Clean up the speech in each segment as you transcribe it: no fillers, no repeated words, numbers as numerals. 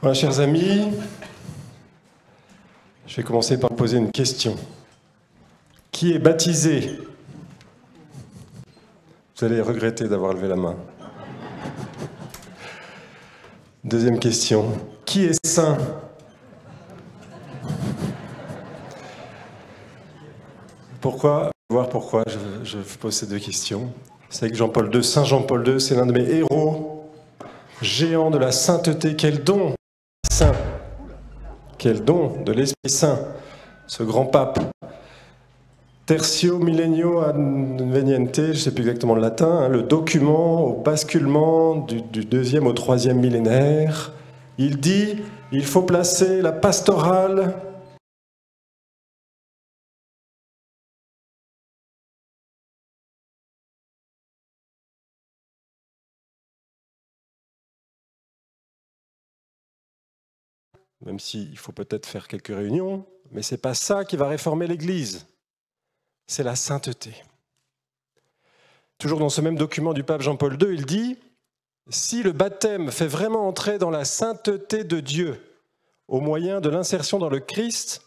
Voilà, chers amis, je vais commencer par poser une question. Qui est baptisé? Vous allez regretter d'avoir levé la main. Deuxième question. Qui est saint? Pourquoi? Voir pourquoi je pose ces deux questions. C'est que Jean-Paul II, Saint Jean-Paul II, c'est l'un de mes héros, géant de la sainteté. Quel don saint! Quel don de l'Esprit Saint, ce grand pape. Tertio millennio adveniente, je ne sais plus exactement le latin, le document au basculement du deuxième au troisième millénaire. Il dit, il faut placer la pastorale même s'il faut peut-être faire quelques réunions, mais ce n'est pas ça qui va réformer l'Église, c'est la sainteté. Toujours dans ce même document du pape Jean-Paul II, il dit « Si le baptême fait vraiment entrer dans la sainteté de Dieu, au moyen de l'insertion dans le Christ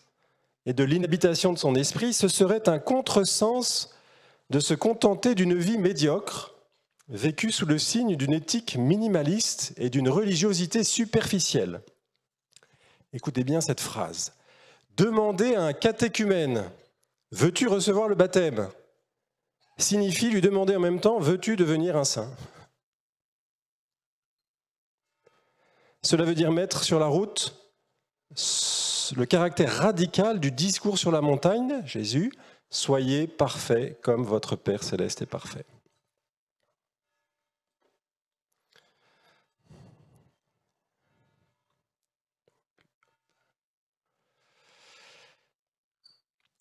et de l'inhabitation de son esprit, ce serait un contresens de se contenter d'une vie médiocre, vécue sous le signe d'une éthique minimaliste et d'une religiosité superficielle. » Écoutez bien cette phrase. Demander à un catéchumène « Veux-tu recevoir le baptême ?» signifie lui demander en même temps « Veux-tu devenir un saint ?» Cela veut dire mettre sur la route le caractère radical du discours sur la montagne, Jésus, « Soyez parfaits comme votre Père céleste est parfait ».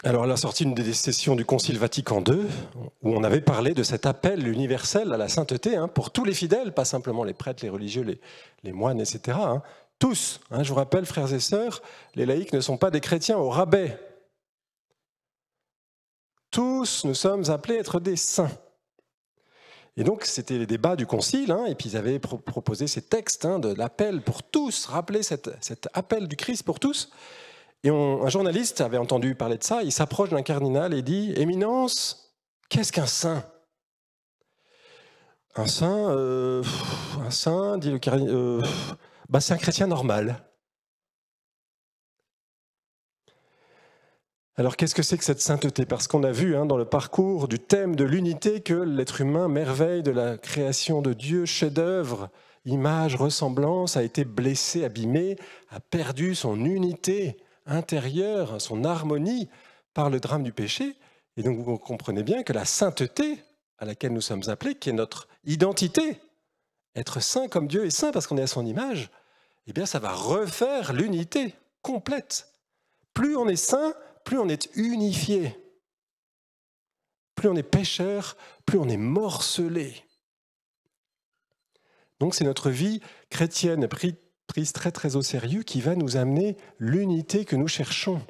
Alors, à la sortie d'une des sessions du Concile Vatican II, où on avait parlé de cet appel universel à la sainteté, pour tous les fidèles, pas simplement les prêtres, les religieux, les moines, etc. Tous, je vous rappelle, frères et sœurs, les laïcs ne sont pas des chrétiens au rabais. Tous, nous sommes appelés à être des saints. Et donc, c'était les débats du Concile, et puis ils avaient proposé ces textes de l'appel pour tous, rappeler cet appel du Christ pour tous. Et un journaliste avait entendu parler de ça, il s'approche d'un cardinal et dit « Éminence, qu'est-ce qu'un saint ?» Un saint, dit le cardinal, c'est un chrétien normal. Alors qu'est-ce que c'est que cette sainteté? Parce qu'on a vu dans le parcours du thème de l'unité que l'être humain, merveille de la création de Dieu, chef-d'œuvre, image, ressemblance, a été blessé, abîmé, a perdu son unité intérieure, son harmonie par le drame du péché. Et donc vous comprenez bien que la sainteté à laquelle nous sommes appelés, qui est notre identité, être saint comme Dieu est saint parce qu'on est à son image, eh bien ça va refaire l'unité complète. Plus on est saint, plus on est unifié. Plus on est pécheur, plus on est morcelé. Donc c'est notre vie chrétienne prise très très au sérieux qui va nous amener l'unité que nous cherchons.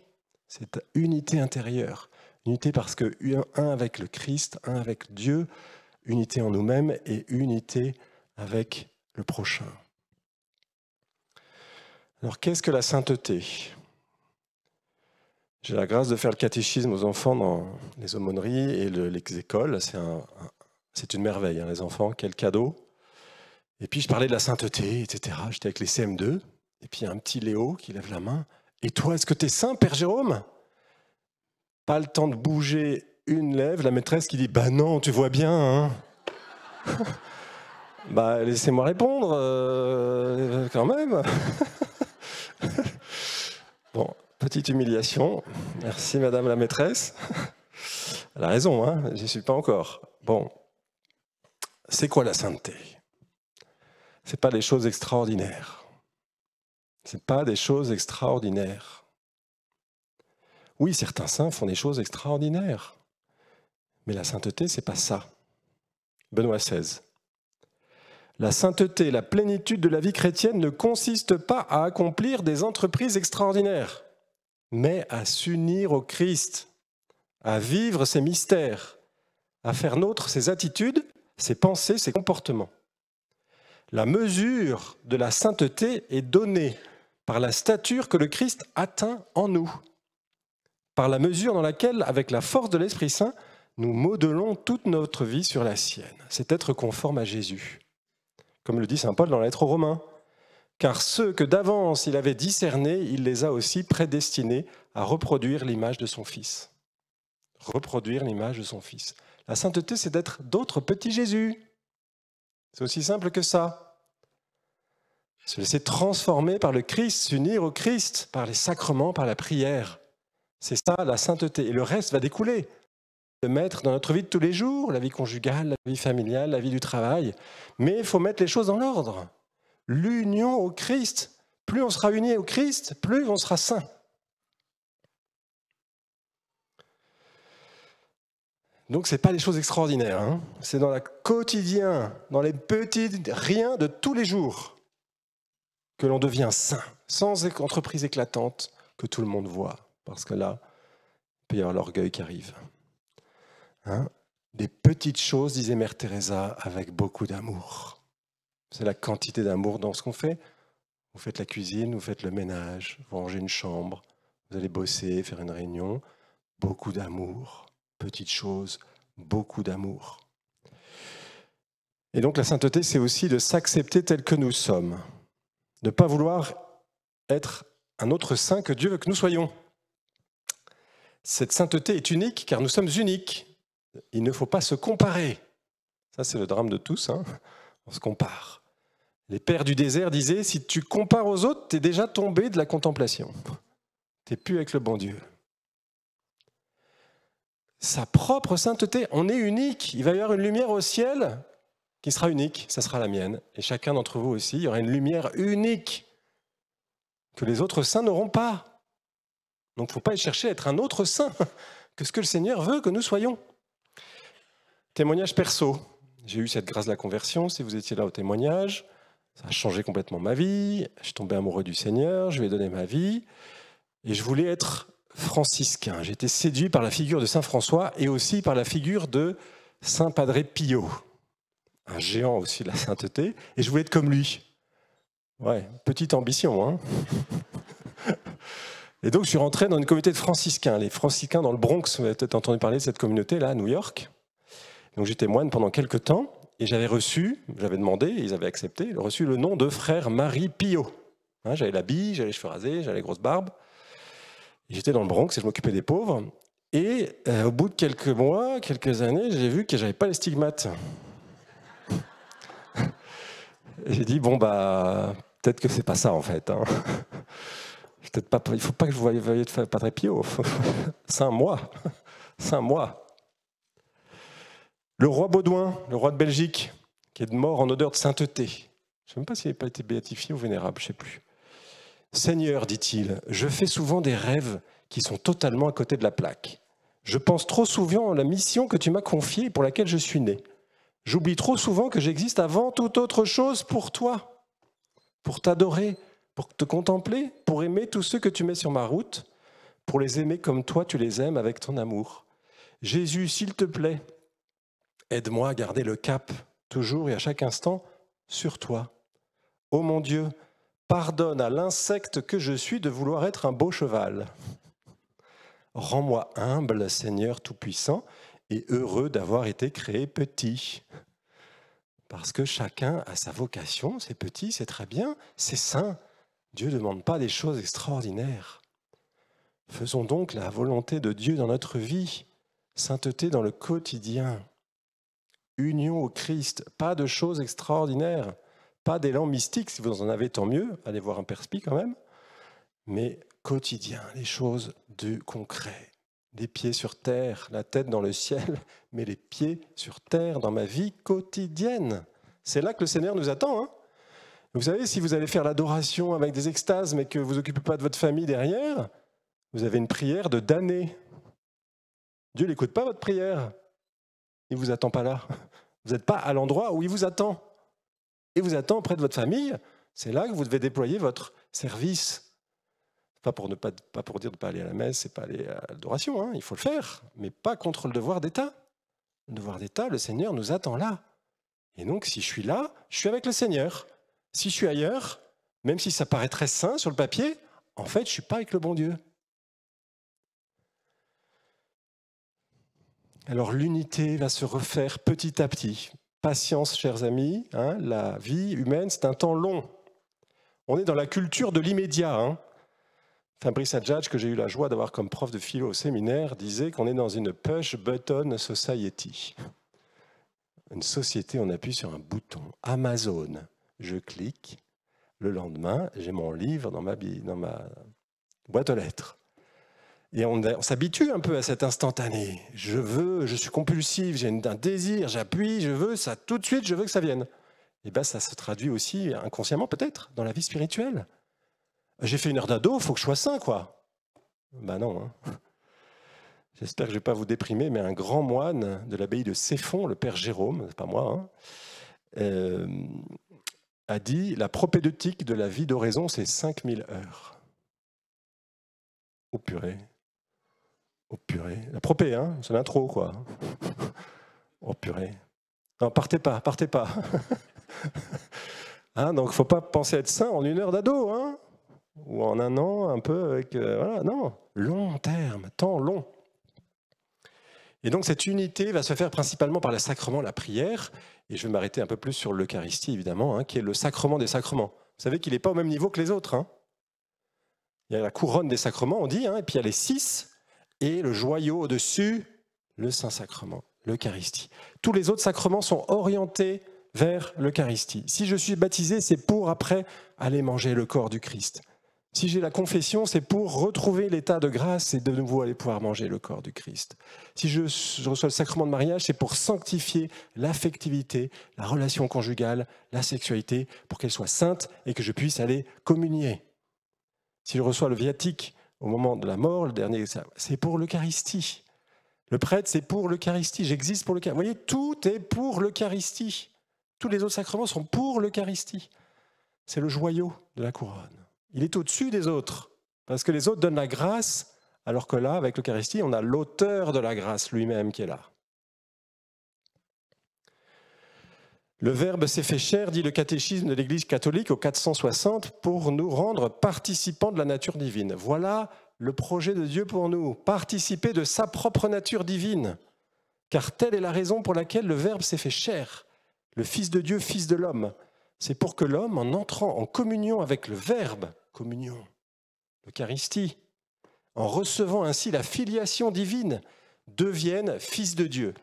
Cette unité intérieure. Unité parce que un avec le Christ, un avec Dieu, unité en nous-mêmes et unité avec le prochain. Alors qu'est-ce que la sainteté ? J'ai la grâce de faire le catéchisme aux enfants dans les aumôneries et les écoles. C'est une merveille, les enfants, quel cadeau. Et puis je parlais de la sainteté, etc. J'étais avec les CM2, et puis il y a un petit Léo qui lève la main. « Et toi, est-ce que tu es saint, Père Jérôme ?» Pas le temps de bouger une lèvre, la maîtresse qui dit « Bah non, tu vois bien, laissez-moi répondre, quand même. Bon, petite humiliation. Merci, madame la maîtresse. Elle a raison, j'y suis pas encore. Bon, c'est quoi la sainteté ? C'est pas des choses extraordinaires. C'est pas des choses extraordinaires. Oui, certains saints font des choses extraordinaires. Mais la sainteté, c'est pas ça. Benoît XVI. La sainteté, la plénitude de la vie chrétienne ne consiste pas à accomplir des entreprises extraordinaires, mais à s'unir au Christ, à vivre ses mystères, à faire nôtre ses attitudes, ses pensées, ses comportements. La mesure de la sainteté est donnée par la stature que le Christ atteint en nous, par la mesure dans laquelle, avec la force de l'Esprit Saint, nous modelons toute notre vie sur la sienne. C'est être conforme à Jésus. Comme le dit saint Paul dans la lettre aux Romains. Car ceux que d'avance il avait discernés, il les a aussi prédestinés à reproduire l'image de son Fils. Reproduire l'image de son Fils. La sainteté, c'est d'être d'autres petits Jésus. C'est aussi simple que ça. Se laisser transformer par le Christ, s'unir au Christ, par les sacrements, par la prière. C'est ça la sainteté. Et le reste va découler. Le mettre dans notre vie de tous les jours, la vie conjugale, la vie familiale, la vie du travail. Mais il faut mettre les choses dans l'ordre. L'union au Christ. Plus on sera unis au Christ, plus on sera saint. Donc, ce n'est pas les choses extraordinaires. Hein. C'est dans le quotidien, dans les petits riens de tous les jours, que l'on devient saint, sans entreprise éclatante que tout le monde voit. Parce que là, il peut y avoir l'orgueil qui arrive. Hein? Des petites choses, disait Mère Teresa, avec beaucoup d'amour. C'est la quantité d'amour dans ce qu'on fait. Vous faites la cuisine, vous faites le ménage, vous rangez une chambre, vous allez bosser, faire une réunion. Beaucoup d'amour. Petites choses, beaucoup d'amour. Et donc la sainteté, c'est aussi de s'accepter tel que nous sommes. De ne pas vouloir être un autre saint que Dieu veut que nous soyons. Cette sainteté est unique car nous sommes uniques. Il ne faut pas se comparer. Ça, c'est le drame de tous. Hein. On se compare. Les pères du désert disaient, si tu compares aux autres, tu es déjà tombé de la contemplation. Tu n'es plus avec le bon Dieu. Sa propre sainteté, on est unique. Il va y avoir une lumière au ciel qui sera unique, ça sera la mienne. Et chacun d'entre vous aussi, il y aura une lumière unique que les autres saints n'auront pas. Donc il ne faut pas aller chercher à être un autre saint que ce que le Seigneur veut que nous soyons. Témoignage perso. J'ai eu cette grâce de la conversion, si vous étiez là au témoignage. Ça a changé complètement ma vie. Je suis tombé amoureux du Seigneur, je lui ai donné ma vie. Et je voulais être franciscain. J'ai été séduit par la figure de saint François et aussi par la figure de saint Padre Pio, un géant aussi de la sainteté, et je voulais être comme lui. Ouais, petite ambition, hein. Et donc je suis rentré dans une communauté de franciscains, les franciscains dans le Bronx, vous avez peut-être entendu parler de cette communauté-là, à New York. Donc j'étais moine pendant quelques temps, et j'avais demandé, et ils avaient accepté, reçu le nom de frère Marie Pio. Hein, j'avais la bille, j'avais les cheveux rasés, j'avais les grosses barbes. J'étais dans le Bronx et je m'occupais des pauvres. Et au bout de quelques mois, quelques années, j'ai vu que je n'avais pas les stigmates. J'ai dit, bon, peut-être que c'est pas ça en fait. Hein. Peut-être pas, il ne faut pas que je voyais de Padre Pio. Saint moi. Saint moi. Le roi Baudouin, le roi de Belgique, qui est mort en odeur de sainteté. Je ne sais même pas s'il n'avait pas été béatifié ou vénérable, je ne sais plus. Seigneur, dit-il, je fais souvent des rêves qui sont totalement à côté de la plaque. Je pense trop souvent à la mission que tu m'as confiée et pour laquelle je suis né. J'oublie trop souvent que j'existe avant toute autre chose pour toi, pour t'adorer, pour te contempler, pour aimer tous ceux que tu mets sur ma route, pour les aimer comme toi tu les aimes avec ton amour. Jésus, s'il te plaît, aide-moi à garder le cap, toujours et à chaque instant, sur toi. Ô mon Dieu, pardonne à l'insecte que je suis de vouloir être un beau cheval. Rends-moi humble, Seigneur Tout-Puissant, et heureux d'avoir été créé petit. Parce que chacun a sa vocation, c'est petit, c'est très bien, c'est saint. Dieu ne demande pas des choses extraordinaires. Faisons donc la volonté de Dieu dans notre vie, sainteté dans le quotidien, union au Christ, pas de choses extraordinaires. Pas d'élan mystique, si vous en avez, tant mieux. Allez voir un perspi quand même. Mais quotidien, les choses du concret. Les pieds sur terre, la tête dans le ciel, mais les pieds sur terre dans ma vie quotidienne. C'est là que le Seigneur nous attend. Hein. Vous savez, si vous allez faire l'adoration avec des extases, mais que vous ne vous occupez pas de votre famille derrière, vous avez une prière de damné. Dieu n'écoute pas votre prière. Il ne vous attend pas là. Vous n'êtes pas à l'endroit où il vous attend. Et vous attend auprès de votre famille, c'est là que vous devez déployer votre service. Pas pour dire de ne pas aller à la messe, c'est pas aller à l'adoration, hein, il faut le faire, mais pas contre le devoir d'État. Le devoir d'État, le Seigneur nous attend là. Et donc, si je suis là, je suis avec le Seigneur. Si je suis ailleurs, Même si ça paraît très sain sur le papier, en fait, je ne suis pas avec le bon Dieu. Alors l'unité va se refaire petit à petit. Patience, chers amis, hein, la vie humaine, c'est un temps long. On est dans la culture de l'immédiat. Hein. Fabrice Adjadj, que j'ai eu la joie d'avoir comme prof de philo au séminaire, disait qu'on est dans une push-button society. Une société, on appuie sur un bouton. Amazon, je clique. Le lendemain, j'ai mon livre dans ma boîte aux lettres. Et on s'habitue un peu à cet instantané. Je suis compulsif, j'ai un désir, j'appuie, je veux ça tout de suite, je veux que ça vienne. Et bien ça se traduit aussi inconsciemment peut-être dans la vie spirituelle. J'ai fait une heure d'ado, il faut que je sois saint, quoi. Ben non. Hein. J'espère que je ne vais pas vous déprimer, mais un grand moine de l'abbaye de Céphon, le père Jérôme, c'est pas moi, hein, a dit « La propédeutique de la vie d'oraison, c'est 5000 heures. » Oh purée. Oh purée. La propé, hein, c'est l'intro, quoi. Oh purée. Non, partez pas. Hein, donc, il ne faut pas penser être saint en une heure d'ado, hein, ou en un an, un peu avec... voilà, non, long terme, temps long. Et donc, cette unité va se faire principalement par le sacrement, la prière, et je vais m'arrêter un peu plus sur l'Eucharistie, évidemment, hein, qui est le sacrement des sacrements. Vous savez qu'il n'est pas au même niveau que les autres. Hein. Il y a la couronne des sacrements, on dit, hein, et puis il y a les 6, et le joyau au-dessus, le Saint-Sacrement, l'Eucharistie. Tous les autres sacrements sont orientés vers l'Eucharistie. Si je suis baptisé, c'est pour après aller manger le corps du Christ. Si j'ai la confession, c'est pour retrouver l'état de grâce et de nouveau aller pouvoir manger le corps du Christ. Si je reçois le sacrement de mariage, c'est pour sanctifier l'affectivité, la relation conjugale, la sexualité, pour qu'elle soit sainte et que je puisse aller communier. Si je reçois le viatique au moment de la mort, le dernier, c'est pour l'Eucharistie. Le prêtre, c'est pour l'Eucharistie. J'existe pour l'Eucharistie. Vous voyez, tout est pour l'Eucharistie. Tous les autres sacrements sont pour l'Eucharistie. C'est le joyau de la couronne. Il est au-dessus des autres, parce que les autres donnent la grâce, alors que là, avec l'Eucharistie, on a l'auteur de la grâce lui-même qui est là. Le Verbe s'est fait chair, dit le catéchisme de l'Église catholique au 460, pour nous rendre participants de la nature divine. Voilà le projet de Dieu pour nous, participer de sa propre nature divine, car telle est la raison pour laquelle le Verbe s'est fait chair, le Fils de Dieu, Fils de l'homme. C'est pour que l'homme, en entrant en communion avec le Verbe, communion, l'Eucharistie, en recevant ainsi la filiation divine, devienne fils de Dieu.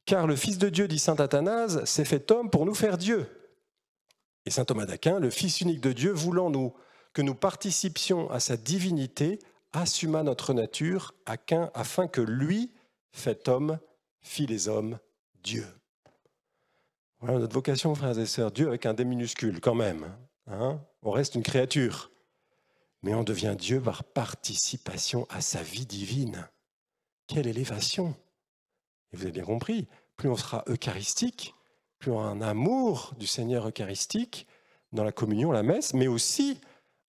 Car le Fils de Dieu, dit saint Athanase, s'est fait homme pour nous faire Dieu. Et saint Thomas d'Aquin, le Fils unique de Dieu, voulant que nous participions à sa divinité, assuma notre nature afin que lui, fait homme, fit les hommes Dieu. Voilà notre vocation, frères et sœurs, Dieu avec un D minuscule quand même. Hein, on reste une créature, mais on devient Dieu par participation à sa vie divine. Quelle élévation! Et vous avez bien compris, plus on sera eucharistique, plus on aura un amour du Seigneur eucharistique dans la communion, la messe, mais aussi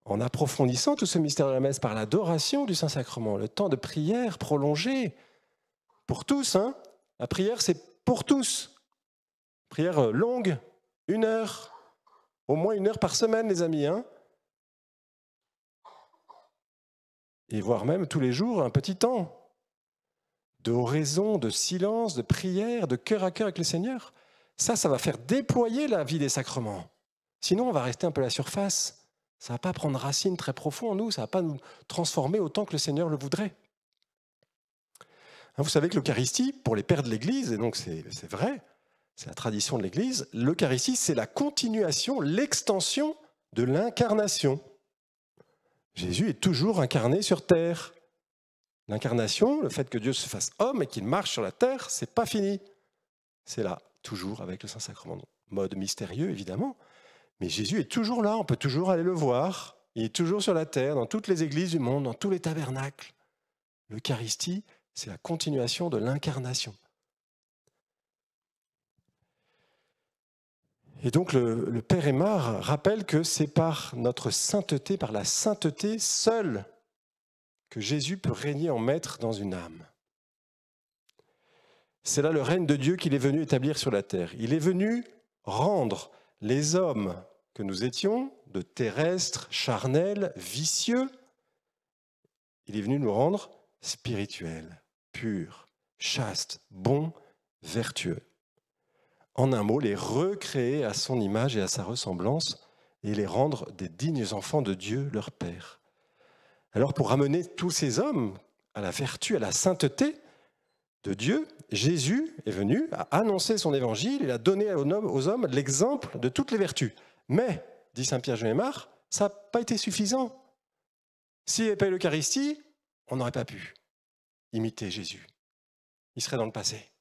en approfondissant tout ce mystère de la messe par l'adoration du Saint-Sacrement, le temps de prière prolongé pour tous. Hein. La prière, c'est pour tous. Prière longue, 1 heure, au moins 1 heure par semaine, les amis. Hein. Et voire même tous les jours, un petit temps d'oraison, de silence, de prière, de cœur à cœur avec le Seigneur. Ça va faire déployer la vie des sacrements. Sinon, on va rester un peu à la surface. Ça ne va pas prendre racine très profond en nous, ça ne va pas nous transformer autant que le Seigneur le voudrait. Vous savez que l'Eucharistie, pour les pères de l'Église, et donc c'est vrai, c'est la tradition de l'Église, l'Eucharistie, c'est la continuation, l'extension de l'incarnation. Jésus est toujours incarné sur terre. L'incarnation, le fait que Dieu se fasse homme et qu'il marche sur la terre, c'est pas fini. C'est là, toujours avec le Saint-Sacrement. Mode mystérieux, évidemment, mais Jésus est toujours là, on peut toujours aller le voir. Il est toujours sur la terre, dans toutes les églises du monde, dans tous les tabernacles. L'Eucharistie, c'est la continuation de l'incarnation. Et donc le Père Aymar rappelle que c'est par notre sainteté, par la sainteté seule, que Jésus peut régner en maître dans une âme. C'est là le règne de Dieu qu'il est venu établir sur la terre. Il est venu rendre les hommes que nous étions, de terrestres, charnels, vicieux, il est venu nous rendre spirituels, purs, chastes, bons, vertueux. En un mot, les recréer à son image et à sa ressemblance et les rendre des dignes enfants de Dieu, leur Père. Alors pour ramener tous ces hommes à la vertu, à la sainteté de Dieu, Jésus est venu à annoncer son évangile et a donné aux hommes l'exemple de toutes les vertus. Mais, dit saint Pierre Juin Aymar, ça n'a pas été suffisant. S'il n'y avait pas eu l'Eucharistie, on n'aurait pas pu imiter Jésus. Il serait dans le passé.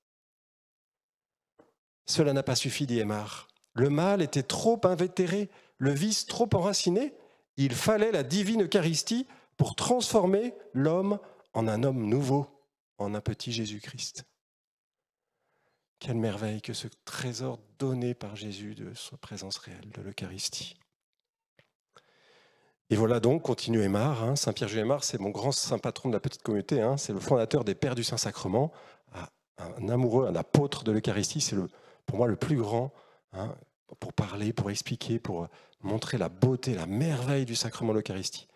Cela n'a pas suffi, dit Aymar. Le mal était trop invétéré, le vice trop enraciné. Il fallait la divine Eucharistie pour transformer l'homme en un homme nouveau, en un petit Jésus-Christ. Quelle merveille que ce trésor donné par Jésus de sa présence réelle, de l'Eucharistie. Et voilà donc, continue Aymar, saint Pierre Juin Aymar, c'est mon grand saint patron de la petite communauté, c'est le fondateur des Pères du Saint-Sacrement, un amoureux, un apôtre de l'Eucharistie, c'est pour moi le plus grand, pour parler, pour expliquer, pour montrer la beauté, la merveille du sacrement de l'Eucharistie.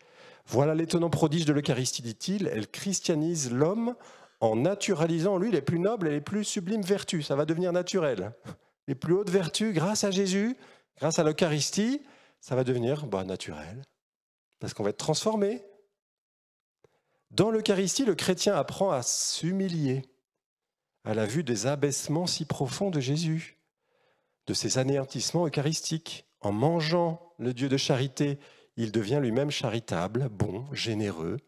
Voilà l'étonnant prodige de l'Eucharistie, dit-il, elle christianise l'homme en naturalisant en lui les plus nobles et les plus sublimes vertus. Ça va devenir naturel. Les plus hautes vertus, grâce à Jésus, grâce à l'Eucharistie, ça va devenir naturel. Parce qu'on va être transformé. Dans l'Eucharistie, le chrétien apprend à s'humilier à la vue des abaissements si profonds de Jésus, de ses anéantissements eucharistiques. En mangeant le Dieu de charité, il devient lui-même charitable, bon, généreux,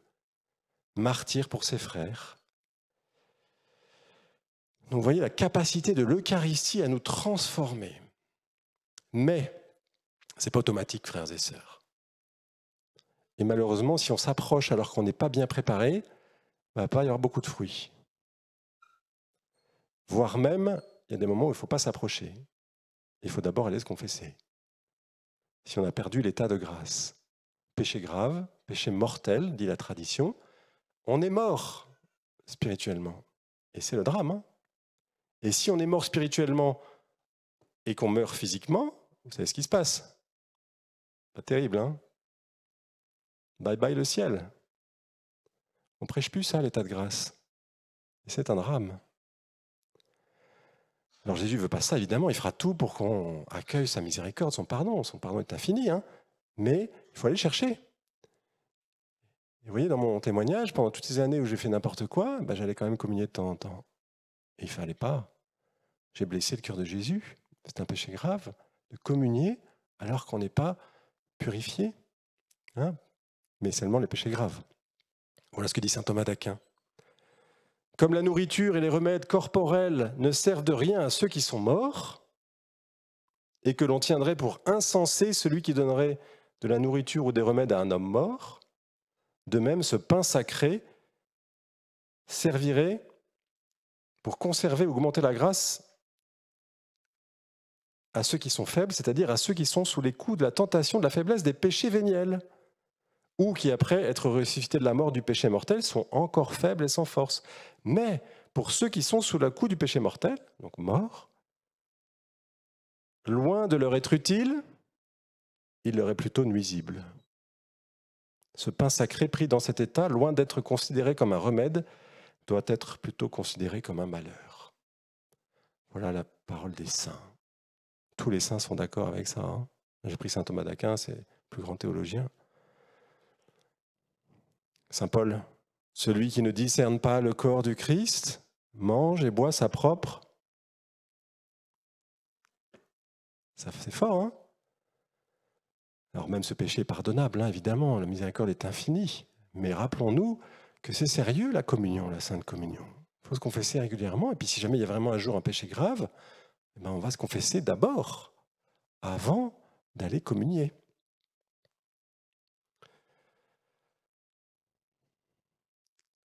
martyr pour ses frères. Donc vous voyez la capacité de l'Eucharistie à nous transformer. Mais ce n'est pas automatique, frères et sœurs. Et malheureusement, si on s'approche alors qu'on n'est pas bien préparé, il ne va pas y avoir beaucoup de fruits. Voire même, il y a des moments où il ne faut pas s'approcher. Il faut d'abord aller se confesser. Si on a perdu l'état de grâce, péché grave, péché mortel, dit la tradition, on est mort spirituellement. Et c'est le drame. Et si on est mort spirituellement et qu'on meurt physiquement, vous savez ce qui se passe. Pas terrible, Bye bye le ciel. On ne prêche plus ça, l'état de grâce. Et c'est un drame. Alors Jésus ne veut pas ça, évidemment, il fera tout pour qu'on accueille sa miséricorde, son pardon. Son pardon est infini, mais il faut aller chercher. Et vous voyez, dans mon témoignage, pendant toutes ces années où j'ai fait n'importe quoi, j'allais quand même communier de temps en temps. Et il ne fallait pas. J'ai blessé le cœur de Jésus. C'est un péché grave de communier alors qu'on n'est pas purifié. Mais seulement les péchés graves. Voilà ce que dit saint Thomas d'Aquin. Comme la nourriture et les remèdes corporels ne servent de rien à ceux qui sont morts, et que l'on tiendrait pour insensé celui qui donnerait de la nourriture ou des remèdes à un homme mort, de même ce pain sacré servirait pour conserver ou augmenter la grâce à ceux qui sont faibles, c'est-à-dire à ceux qui sont sous les coups de la tentation de la faiblesse des péchés véniels, ou qui, après être ressuscités de la mort du péché mortel, sont encore faibles et sans force. Mais pour ceux qui sont sous le coup du péché mortel, donc morts, loin de leur être utile, il leur est plutôt nuisible. Ce pain sacré pris dans cet état, loin d'être considéré comme un remède, doit être plutôt considéré comme un malheur. Voilà la parole des saints. Tous les saints sont d'accord avec ça. J'ai pris saint Thomas d'Aquin, c'est le plus grand théologien. Saint Paul, celui qui ne discerne pas le corps du Christ, mange et boit sa propre. Ça c'est fort, Alors même ce péché est pardonnable, évidemment, la miséricorde est infinie. Mais rappelons-nous que c'est sérieux la communion, la Sainte Communion. Il faut se confesser régulièrement. Et puis si jamais il y a vraiment un jour un péché grave, on va se confesser d'abord, avant d'aller communier.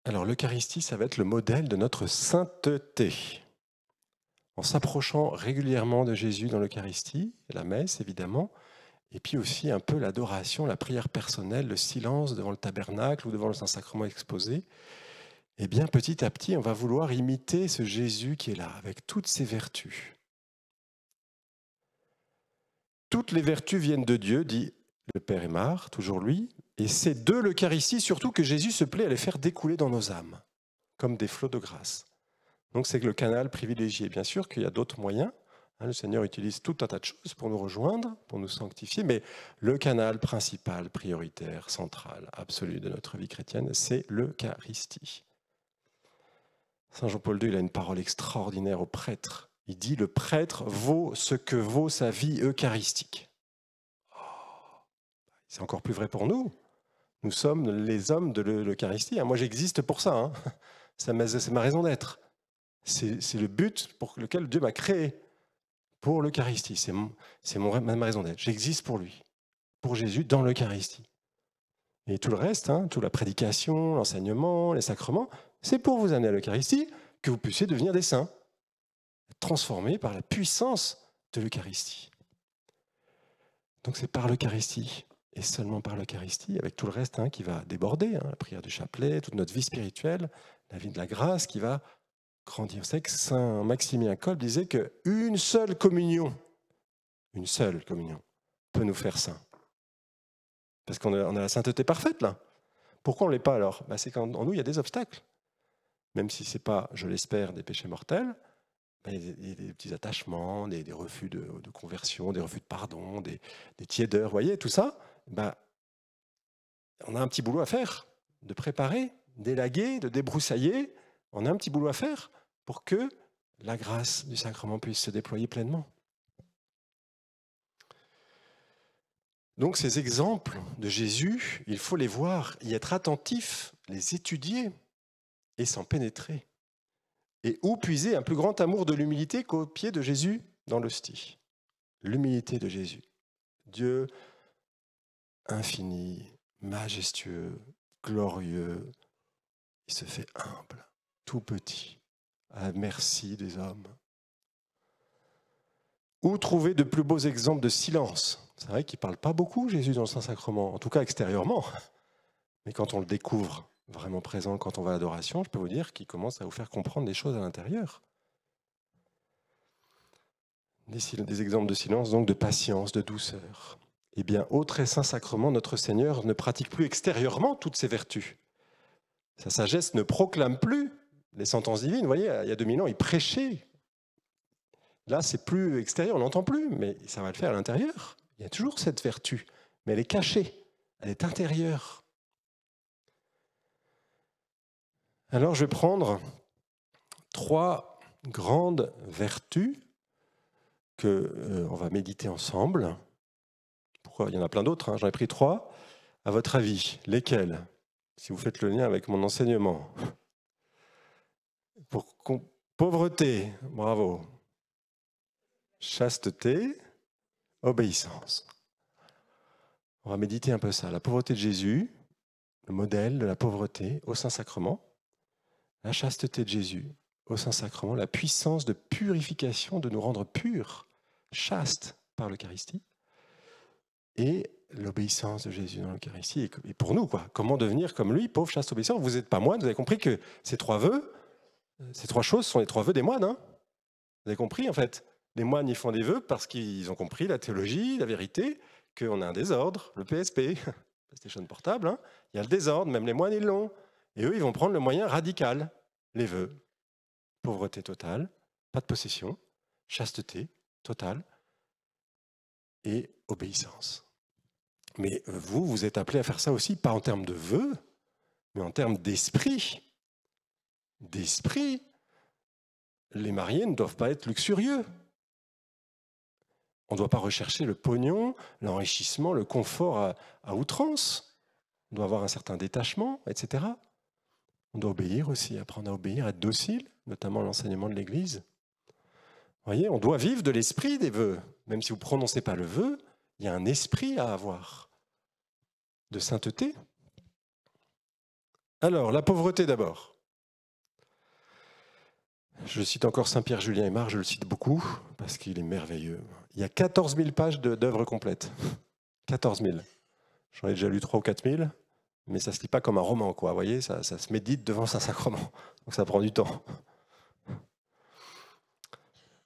Alors l'Eucharistie, ça va être le modèle de notre sainteté. En s'approchant régulièrement de Jésus dans l'Eucharistie, la messe évidemment, et puis aussi un peu l'adoration, la prière personnelle, le silence devant le tabernacle ou devant le Saint-Sacrement exposé, eh bien petit à petit, on va vouloir imiter ce Jésus qui est là, avec toutes ses vertus. Toutes les vertus viennent de Dieu, dit le Père Aymar, toujours lui, et c'est de l'Eucharistie surtout que Jésus se plaît à les faire découler dans nos âmes, comme des flots de grâce. Donc c'est le canal privilégié. Bien sûr qu'il y a d'autres moyens. Le Seigneur utilise tout un tas de choses pour nous rejoindre, pour nous sanctifier, mais le canal principal, prioritaire, central, absolu de notre vie chrétienne, c'est l'Eucharistie. Saint Jean-Paul II, il a une parole extraordinaire au prêtre. Il dit « Le prêtre vaut ce que vaut sa vie eucharistique ». C'est encore plus vrai pour nous. Nous sommes les hommes de l'Eucharistie. Moi, j'existe pour ça. C'est ma raison d'être. C'est le but pour lequel Dieu m'a créé, pour l'Eucharistie. C'est ma raison d'être. J'existe pour lui, pour Jésus, dans l'Eucharistie. Et tout le reste, toute la prédication, l'enseignement, les sacrements, c'est pour vous amener à l'Eucharistie, que vous puissiez devenir des saints, transformés par la puissance de l'Eucharistie. Donc c'est par l'Eucharistie, et seulement par l'Eucharistie, avec tout le reste qui va déborder, la prière du chapelet, toute notre vie spirituelle, la vie de la grâce qui va grandir. Vous savez que Saint Maximilien Kolbe disait qu'une seule communion peut nous faire saints. Parce qu'on a la sainteté parfaite là. Pourquoi on ne l'est pas alors ? C'est qu'en nous, il y a des obstacles. Même si ce n'est pas, je l'espère, des péchés mortels, il y a des petits attachements, des refus de conversion, des refus de pardon, des tiédeurs, vous voyez, tout ça, on a un petit boulot à faire, de préparer, d'élaguer, de débroussailler. On a un petit boulot à faire pour que la grâce du sacrement puisse se déployer pleinement. Donc ces exemples de Jésus, il faut les voir, y être attentif, les étudier et s'en pénétrer. Et où puiser un plus grand amour de l'humilité qu'au pied de Jésus dans l'hostie. L'humilité de Jésus. Dieu infini, majestueux, glorieux, il se fait humble, tout petit, à la merci des hommes. Où trouver de plus beaux exemples de silence ? C'est vrai qu'il ne parle pas beaucoup, Jésus, dans le Saint-Sacrement, en tout cas extérieurement. Mais quand on le découvre vraiment présent, quand on va à l'adoration, je peux vous dire qu'il commence à vous faire comprendre des choses à l'intérieur. Des exemples de silence, donc de patience, de douceur. Eh bien, au très saint sacrement, notre Seigneur ne pratique plus extérieurement toutes ces vertus. Sa sagesse ne proclame plus les sentences divines. Vous voyez, il y a 2000 ans, il prêchait. Là, c'est plus extérieur, on n'entend plus, mais ça va le faire à l'intérieur. Il y a toujours cette vertu, mais elle est cachée, elle est intérieure. Alors, je vais prendre 3 grandes vertus qu'on va méditer ensemble. Pourquoi ? Il y en a plein d'autres, j'en ai pris 3. À votre avis, lesquelles ? Si vous faites le lien avec mon enseignement. Pauvreté, bravo. Chasteté, obéissance. On va méditer un peu ça. La pauvreté de Jésus, le modèle de la pauvreté au Saint-Sacrement. La chasteté de Jésus au Saint-Sacrement, la puissance de purification, de nous rendre purs, chastes par l'Eucharistie. Et l'obéissance de Jésus dans l'Eucharistie. Et pour nous, comment devenir comme lui, pauvre, chaste, obéissant ? Vous n'êtes pas moine, vous avez compris que ces 3 vœux, ces 3 choses sont les 3 vœux des moines. Vous avez compris, en fait. Les moines, ils font des vœux parce qu'ils ont compris la théologie, la vérité, qu'on a un désordre, le PSP, PlayStation portable. Il y a le désordre, même les moines, ils l'ont. Et eux, ils vont prendre le moyen radical, les vœux. Pauvreté totale, pas de possession, chasteté totale et obéissance. Mais vous êtes appelés à faire ça aussi, pas en termes de vœux, mais en termes d'esprit. D'esprit, les mariés ne doivent pas être luxurieux. On ne doit pas rechercher le pognon, l'enrichissement, le confort à outrance. On doit avoir un certain détachement, etc. On doit obéir aussi, apprendre à obéir, à être docile, notamment à l'enseignement de l'Église. Vous voyez, on doit vivre de l'esprit des vœux. Même si vous ne prononcez pas le vœu, il y a un esprit à avoir, de sainteté. Alors, la pauvreté d'abord. Je cite encore Saint-Pierre Julien Aymar, je le cite beaucoup, parce qu'il est merveilleux. Il y a 14 000 pages d'œuvres complètes. 14 000. J'en ai déjà lu 3 ou 4 000, mais ça ne se lit pas comme un roman, quoi. Vous voyez, ça se médite devant Saint-Sacrement. Donc ça prend du temps.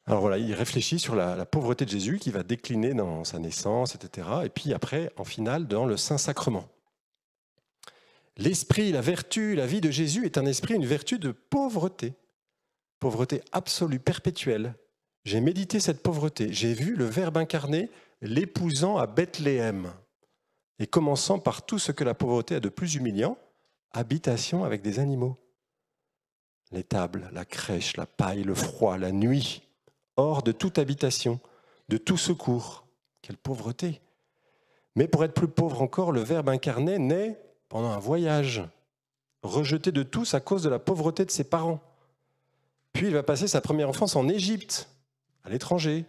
Alors voilà, il réfléchit sur la pauvreté de Jésus qui va décliner dans sa naissance, etc. Et puis après, en finale, dans le Saint-Sacrement. L'esprit, la vertu, la vie de Jésus est un esprit, une vertu de pauvreté. Pauvreté absolue, perpétuelle. J'ai médité cette pauvreté. J'ai vu le Verbe incarné l'épousant à Bethléem. Et commençant par tout ce que la pauvreté a de plus humiliant, habitation avec des animaux. Les tables, la crèche, la paille, le froid, la nuit, hors de toute habitation, de tout secours. Quelle pauvreté! Mais pour être plus pauvre encore, le Verbe incarné naît pendant un voyage, rejeté de tous à cause de la pauvreté de ses parents. Puis il va passer sa première enfance en Égypte, à l'étranger.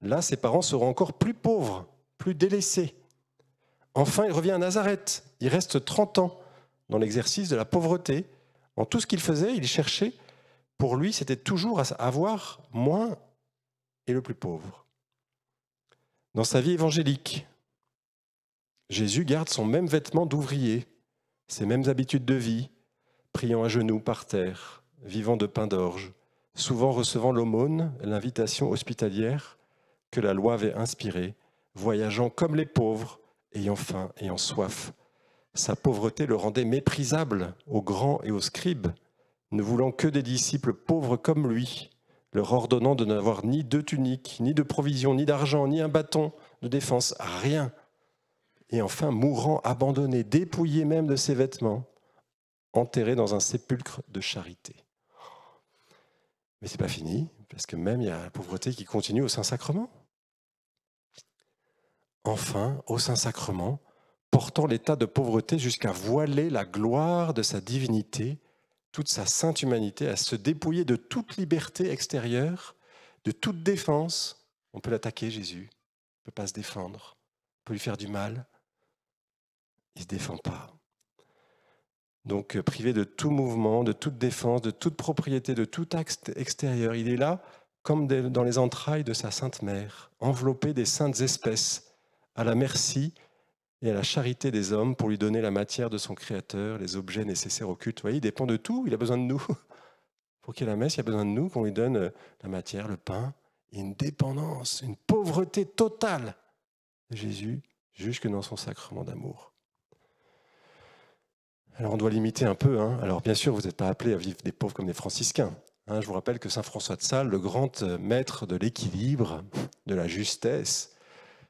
Là, ses parents seront encore plus pauvres, plus délaissés. Enfin, il revient à Nazareth. Il reste 30 ans dans l'exercice de la pauvreté. En tout ce qu'il faisait, il cherchait, pour lui, c'était toujours à avoir moins et le plus pauvre. Dans sa vie évangélique, Jésus garde son même vêtement d'ouvrier, ses mêmes habitudes de vie, priant à genoux par terre, vivant de pain d'orge, souvent recevant l'aumône, l'invitation hospitalière que la loi avait inspirée, voyageant comme les pauvres, ayant faim, ayant soif. Sa pauvreté le rendait méprisable aux grands et aux scribes, ne voulant que des disciples pauvres comme lui, leur ordonnant de n'avoir ni deux tuniques, ni de provisions, ni d'argent, ni un bâton de défense, rien. Et enfin, mourant, abandonné, dépouillé même de ses vêtements, enterré dans un sépulcre de charité. Mais ce n'est pas fini, parce que même il y a la pauvreté qui continue au Saint-Sacrement. Enfin, au Saint-Sacrement, portant l'état de pauvreté jusqu'à voiler la gloire de sa divinité, toute sa sainte humanité, à se dépouiller de toute liberté extérieure, de toute défense. On peut l'attaquer, Jésus, on ne peut pas se défendre, on peut lui faire du mal. Il ne se défend pas. Donc, privé de tout mouvement, de toute défense, de toute propriété, de tout acte extérieur, il est là, comme dans les entrailles de sa Sainte Mère, enveloppé des saintes espèces, à la merci et à la charité des hommes pour lui donner la matière de son Créateur, les objets nécessaires au culte. Vous voyez, il dépend de tout, il a besoin de nous. Pour qu'il y ait la messe, il a besoin de nous, qu'on lui donne la matière, le pain, et une dépendance, une pauvreté totale de Jésus, jusque dans son sacrement d'amour. Alors on doit limiter un peu. Alors bien sûr, vous n'êtes pas appelés à vivre des pauvres comme des franciscains. Je vous rappelle que saint François de Sales, le grand maître de l'équilibre, de la justesse,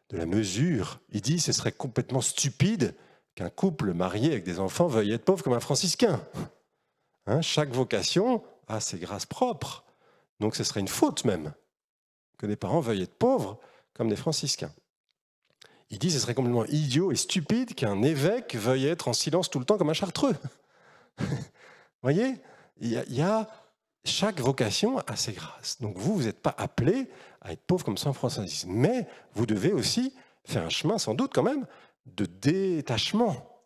de la mesure, il dit que ce serait complètement stupide qu'un couple marié avec des enfants veuille être pauvre comme un franciscain. Chaque vocation a ses grâces propres. Donc ce serait une faute même que des parents veuillent être pauvres comme des franciscains. Il dit que ce serait complètement idiot et stupide qu'un évêque veuille être en silence tout le temps comme un chartreux. Vous voyez, chaque vocation a ses grâces. Donc vous n'êtes pas appelés à être pauvre comme saint François d'Assise. Mais vous devez aussi faire un chemin, sans doute quand même, de détachement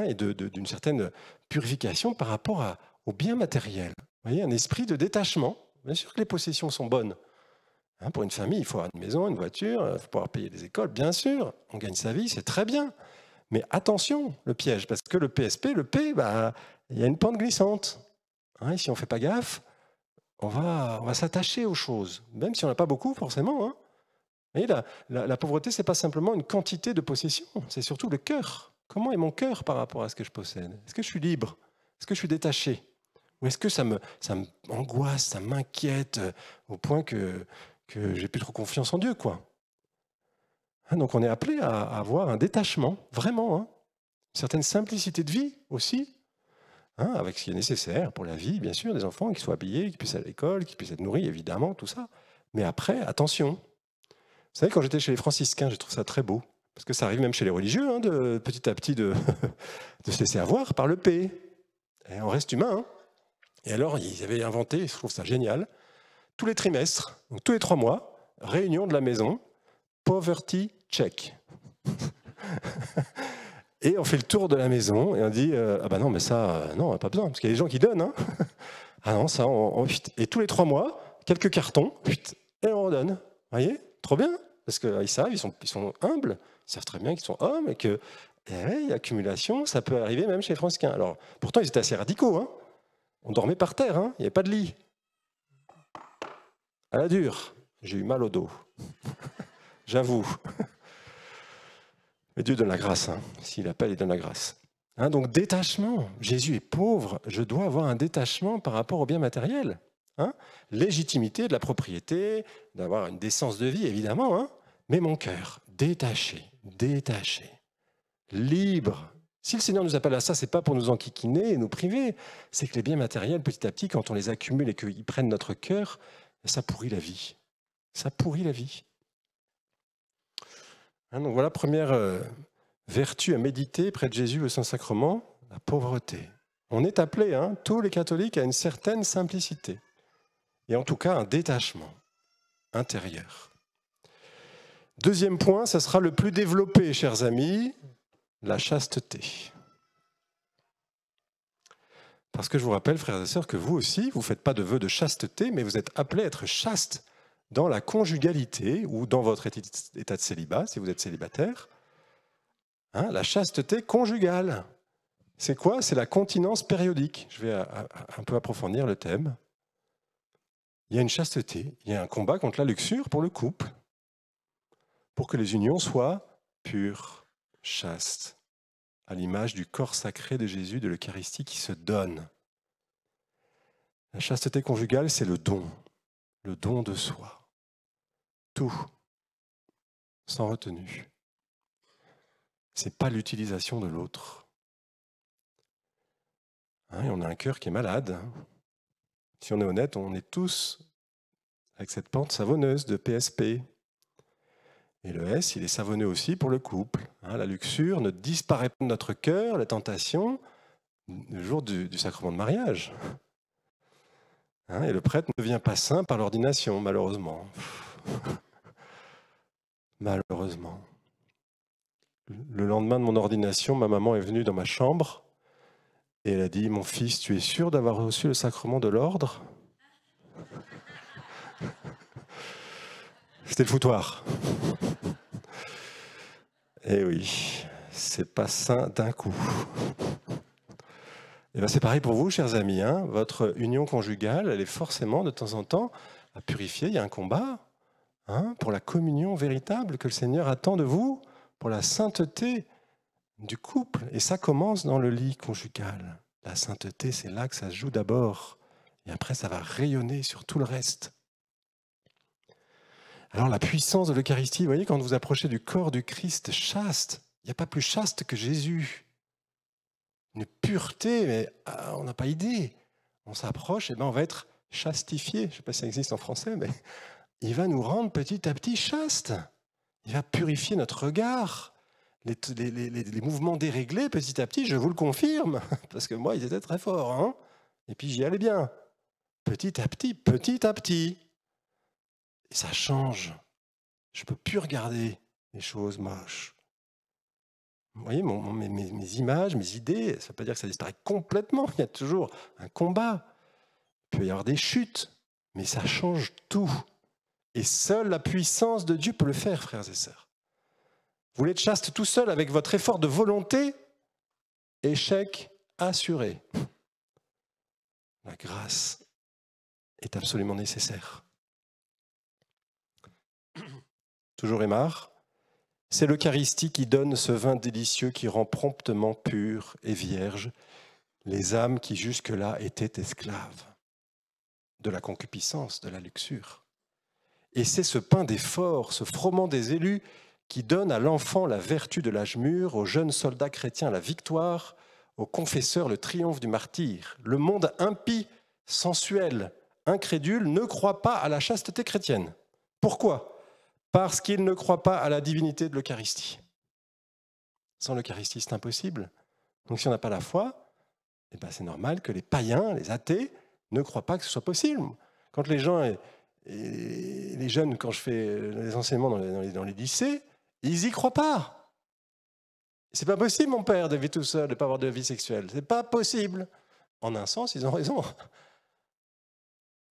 et d'une certaine purification par rapport au bien matériel. Vous voyez, un esprit de détachement. Bien sûr que les possessions sont bonnes. Pour une famille, il faut avoir une maison, une voiture, il faut pouvoir payer des écoles, bien sûr. On gagne sa vie, c'est très bien. Mais attention, le piège, parce que le PSP, le P, il y a une pente glissante. Et si on ne fait pas gaffe, on va s'attacher aux choses, même si on n'a pas beaucoup forcément. Vous voyez, la pauvreté, ce n'est pas simplement une quantité de possession, c'est surtout le cœur. Comment est mon cœur par rapport à ce que je possède? Est-ce que je suis libre? Est-ce que je suis détaché? Ou est-ce que ça m'angoisse, ça m'inquiète au point que j'ai plus trop confiance en Dieu, quoi. Donc on est appelé à avoir un détachement, vraiment, une certaine simplicité de vie aussi, avec ce qui est nécessaire pour la vie, bien sûr, des enfants qui soient habillés, qui puissent aller à l'école, qui puissent être nourris, évidemment, tout ça. Mais après, attention. Vous savez, quand j'étais chez les franciscains, j'ai trouvé ça très beau, parce que ça arrive même chez les religieux, de petit à petit de se laisser avoir par le P. Et on reste humain. Et alors, ils avaient inventé, je trouve ça génial, tous les trimestres, donc tous les 3 mois, réunion de la maison, poverty check. Et on fait le tour de la maison et on dit non, mais ça, non, on n'a pas besoin, parce qu'il y a des gens qui donnent. Ah non, ça, et tous les 3 mois, quelques cartons, et on redonne. Vous voyez, trop bien, parce qu'ils savent, ils sont humbles, ils savent très bien qu'ils sont hommes et que l'accumulation, ça peut arriver même chez les franciscains. Alors, pourtant, ils étaient assez radicaux. On dormait par terre, il n'y avait pas de lit. À la dure, j'ai eu mal au dos. J'avoue. Mais Dieu donne la grâce. Hein. S'il appelle, il donne la grâce. Hein, donc détachement. Jésus est pauvre. Je dois avoir un détachement par rapport au bien matériel. Hein. Légitimité de la propriété, d'avoir une décence de vie, évidemment. Hein. Mais mon cœur, détaché, libre. Si le Seigneur nous appelle à ça, ce n'est pas pour nous enquiquiner et nous priver. C'est que les biens matériels, petit à petit, quand on les accumule et qu'ils prennent notre cœur, ça pourrit la vie. Ça pourrit la vie. Hein, donc voilà, première vertu à méditer près de Jésus au Saint-Sacrement, la pauvreté. On est appelé, hein, tous les catholiques, à une certaine simplicité. Et en tout cas, un détachement intérieur. Deuxième point, ça sera le plus développé, chers amis, la chasteté. Parce que je vous rappelle, frères et sœurs, que vous aussi, vous ne faites pas de vœu de chasteté, mais vous êtes appelés à être chaste dans la conjugalité ou dans votre état de célibat, si vous êtes célibataire. Hein, la chasteté conjugale. C'est quoi? C'est la continence périodique. Je vais un peu approfondir le thème. Il y a une chasteté, il y a un combat contre la luxure pour le couple, pour que les unions soient pures, chastes, à l'image du corps sacré de Jésus, de l'Eucharistie qui se donne. La chasteté conjugale, c'est le don de soi. Tout, sans retenue. Ce n'est pas l'utilisation de l'autre. Hein, et on a un cœur qui est malade. Si on est honnête, on est tous avec cette pente savonneuse de PSP. Et le S, il est savonneux aussi pour le couple. Hein, la luxure ne disparaît pas de notre cœur, la tentation, le jour du sacrement de mariage. Hein, et le prêtre ne devient pas saint par l'ordination, malheureusement. Malheureusement. Le lendemain de mon ordination, ma maman est venue dans ma chambre et elle a dit « Mon fils, tu es sûr d'avoir reçu le sacrement de l'ordre ?» C'était le foutoir. Eh oui, c'est pas sain d'un coup. Et ben c'est pareil pour vous, chers amis. Hein. Votre union conjugale, elle est forcément de temps en temps à purifier. Il y a un combat pour la communion véritable que le Seigneur attend de vous, pour la sainteté du couple. Et ça commence dans le lit conjugal. La sainteté, c'est là que ça se joue d'abord. Et après, ça va rayonner sur tout le reste. Alors la puissance de l'Eucharistie, vous voyez, quand vous approchez du corps du Christ chaste, il n'y a pas plus chaste que Jésus. Une pureté, mais on n'a pas idée. On s'approche, et ben on va être chastifié. Je ne sais pas si ça existe en français, mais il va nous rendre petit à petit chastes. Il va purifier notre regard. Les mouvements déréglés, petit à petit, je vous le confirme, parce que moi, ils étaient très forts. Hein, et puis j'y allais bien. Petit à petit. Et ça change. Je ne peux plus regarder les choses moches. Vous voyez, mes images, mes idées, ça ne veut pas dire que ça disparaît complètement. Il y a toujours un combat. Il peut y avoir des chutes, mais ça change tout. Et seule la puissance de Dieu peut le faire, frères et sœurs. Vous voulez être chaste tout seul avec votre effort de volonté? Échec assuré. La grâce est absolument nécessaire. Toujours Aymar. C'est l'Eucharistie qui donne ce vin délicieux qui rend promptement pur et vierge les âmes qui jusque-là étaient esclaves de la concupiscence, de la luxure. Et c'est ce pain d'effort, ce froment des élus qui donne à l'enfant la vertu de l'âge mûr, aux jeunes soldats chrétiens la victoire, aux confesseurs le triomphe du martyr. Le monde impie, sensuel, incrédule ne croit pas à la chasteté chrétienne. Pourquoi ? Parce qu'il ne croit pas à la divinité de l'Eucharistie. Sans l'Eucharistie, c'est impossible. Donc si on n'a pas la foi, eh ben c'est normal que les païens, les athées, ne croient pas que ce soit possible. Quand les gens, et les jeunes, quand je fais les enseignements dans les lycées, ils n'y croient pas. C'est pas possible, mon père, de vivre tout seul, de ne pas avoir de vie sexuelle. C'est pas possible. En un sens, ils ont raison.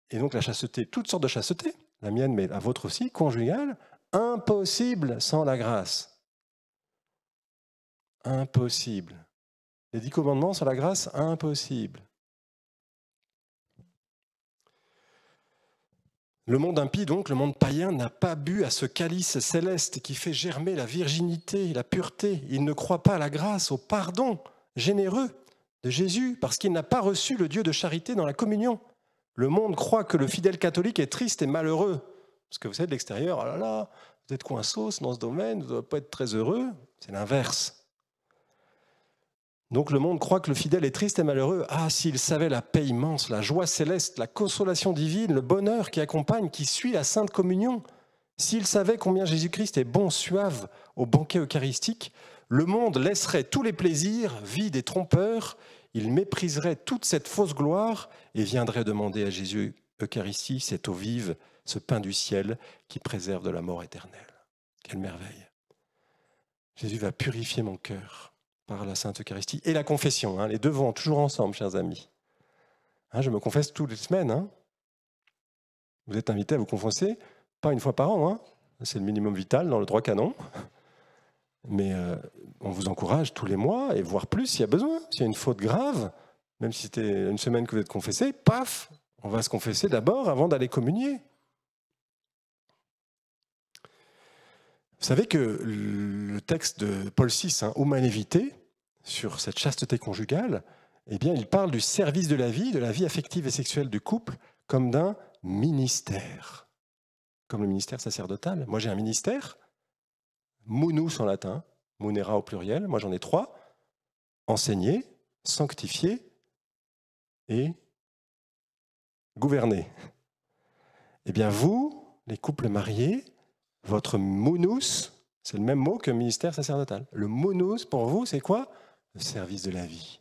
Et donc la chasteté, toutes sortes de chasteté, la mienne, mais la vôtre aussi, conjugale, impossible sans la grâce. Impossible. Les 10 commandements sans la grâce, impossible. Le monde impie, donc, le monde païen, n'a pas bu à ce calice céleste qui fait germer la virginité, la pureté. Il ne croit pas à la grâce, au pardon généreux de Jésus, parce qu'il n'a pas reçu le Dieu de charité dans la communion. Le monde croit que le fidèle catholique est triste et malheureux. Parce que vous savez, de l'extérieur, oh là là, vous êtes coinsos dans ce domaine, vous ne devez pas être très heureux. C'est l'inverse. Donc le monde croit que le fidèle est triste et malheureux. Ah, s'il savait la paix immense, la joie céleste, la consolation divine, le bonheur qui accompagne, qui suit la Sainte Communion. S'il savait combien Jésus-Christ est bon, suave au banquet eucharistique, le monde laisserait tous les plaisirs, vides et trompeurs, il mépriserait toute cette fausse gloire et viendrait demander à Jésus Eucharistie, cette eau vive, ce pain du ciel qui préserve de la mort éternelle. Quelle merveille! Jésus va purifier mon cœur par la Sainte Eucharistie et la confession. Les deux vont toujours ensemble, chers amis. Je me confesse toutes les semaines. Vous êtes invités à vous confesser, pas une fois par an. C'est le minimum vital dans le droit canon. Mais on vous encourage tous les mois, et voire plus s'il y a besoin. S'il y a une faute grave, même si c'était une semaine que vous êtes confessé, paf, on va se confesser d'abord avant d'aller communier. Vous savez que le texte de Paul VI, Humanae Vitae, sur cette chasteté conjugale, eh bien, il parle du service de la vie affective et sexuelle du couple, comme d'un ministère. Comme le ministère sacerdotal. Moi, j'ai un ministère, munus en latin, munera au pluriel, moi j'en ai 3, enseigner, sanctifier et gouverner. Eh bien, vous, les couples mariés, votre munus, c'est le même mot que ministère sacerdotal. Le munus, pour vous, c'est quoi? Le service de la vie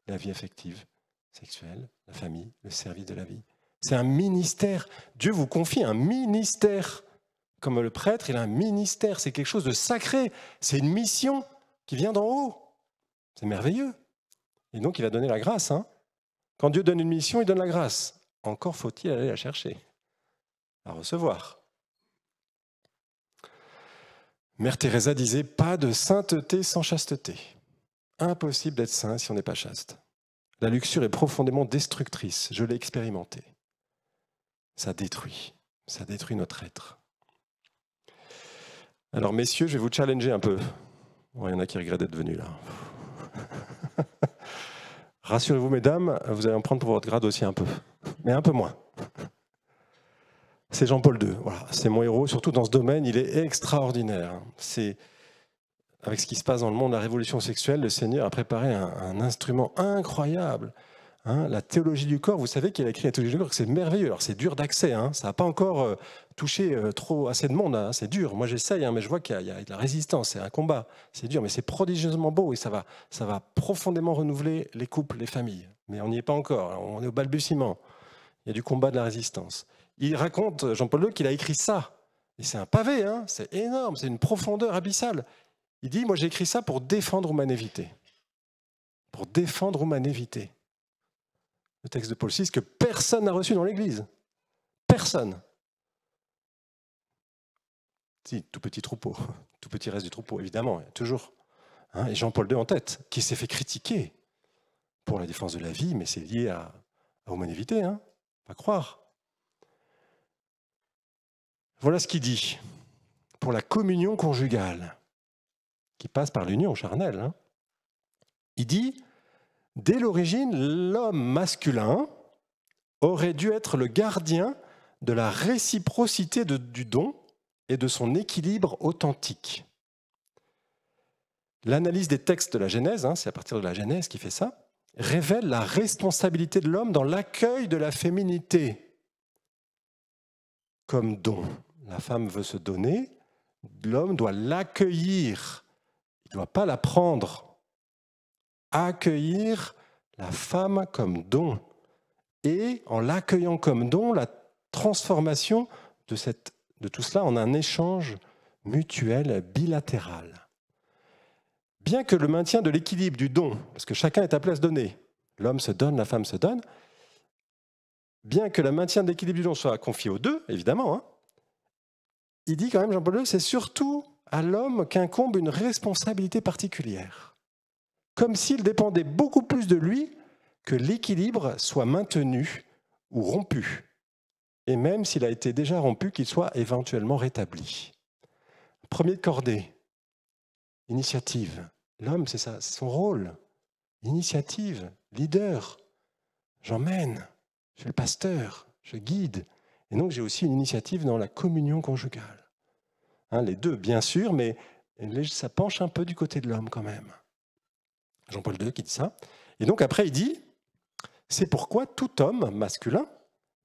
affective, sexuelle, la famille, le service de la vie. C'est un ministère. Dieu vous confie un ministère. Comme le prêtre, il a un ministère. C'est quelque chose de sacré. C'est une mission qui vient d'en haut. C'est merveilleux. Et donc, il va donner la grâce. Quand Dieu donne une mission, il donne la grâce. Encore faut-il aller la chercher, à recevoir. Mère Teresa disait, pas de sainteté sans chasteté. Impossible d'être saint si on n'est pas chaste. La luxure est profondément destructrice, je l'ai expérimenté. Ça détruit notre être. Alors messieurs, je vais vous challenger un peu. Il y en a qui regrettent d'être venus là. Rassurez-vous mesdames, vous allez en prendre pour votre grade aussi un peu, mais un peu moins. C'est Jean-Paul II, voilà, c'est mon héros, surtout dans ce domaine, il est extraordinaire. C'est, avec ce qui se passe dans le monde, la révolution sexuelle, le Seigneur a préparé un instrument incroyable. La théologie du corps, vous savez qu'il a écrit la théologie du corps, c'est merveilleux. Alors c'est dur d'accès, ça n'a pas encore touché assez de monde, c'est dur. Moi j'essaye, mais je vois qu'il y a de la résistance, c'est un combat, c'est dur, mais c'est prodigieusement beau et ça va profondément renouveler les couples, les familles. Mais on n'y est pas encore, on est au balbutiement. Il y a du combat de la résistance. Il raconte, Jean-Paul II, qu'il a écrit ça. Et c'est un pavé, c'est énorme, c'est une profondeur abyssale. Il dit, moi j'ai écrit ça pour défendre Humanae Vitae. Pour défendre Humanae Vitae. Le texte de Paul VI que personne n'a reçu dans l'Église. Personne. Si, tout petit troupeau, tout petit reste du troupeau, évidemment, toujours. Et Jean-Paul II en tête, qui s'est fait critiquer pour la défense de la vie, mais c'est lié à Humanae Vitae, pas croire. Voilà ce qu'il dit pour la communion conjugale, qui passe par l'union charnelle. Il dit, dès l'origine, l'homme masculin aurait dû être le gardien de la réciprocité du don et de son équilibre authentique. L'analyse des textes de la Genèse, c'est à partir de la Genèse qui fait ça, révèle la responsabilité de l'homme dans l'accueil de la féminité comme don. La femme veut se donner, l'homme doit l'accueillir, il ne doit pas la prendre. Accueillir la femme comme don. Et en l'accueillant comme don, la transformation de tout cela en un échange mutuel bilatéral. Bien que le maintien de l'équilibre du don, parce que chacun est appelé à se donner, l'homme se donne, la femme se donne, bien que le maintien de l'équilibre du don soit confié aux deux, évidemment, il dit quand même, Jean-Paul II, c'est surtout à l'homme qu'incombe une responsabilité particulière. Comme s'il dépendait beaucoup plus de lui que l'équilibre soit maintenu ou rompu. et même s'il a été déjà rompu, qu'il soit éventuellement rétabli. Premier de cordée, initiative. L'homme, c'est ça, c'est son rôle. Initiative, leader. J'emmène, je suis le pasteur, je guide. Et donc j'ai aussi une initiative dans la communion conjugale. Les deux, bien sûr, mais ça penche un peu du côté de l'homme quand même. Jean-Paul II qui dit ça. Et donc après, il dit, c'est pourquoi tout homme masculin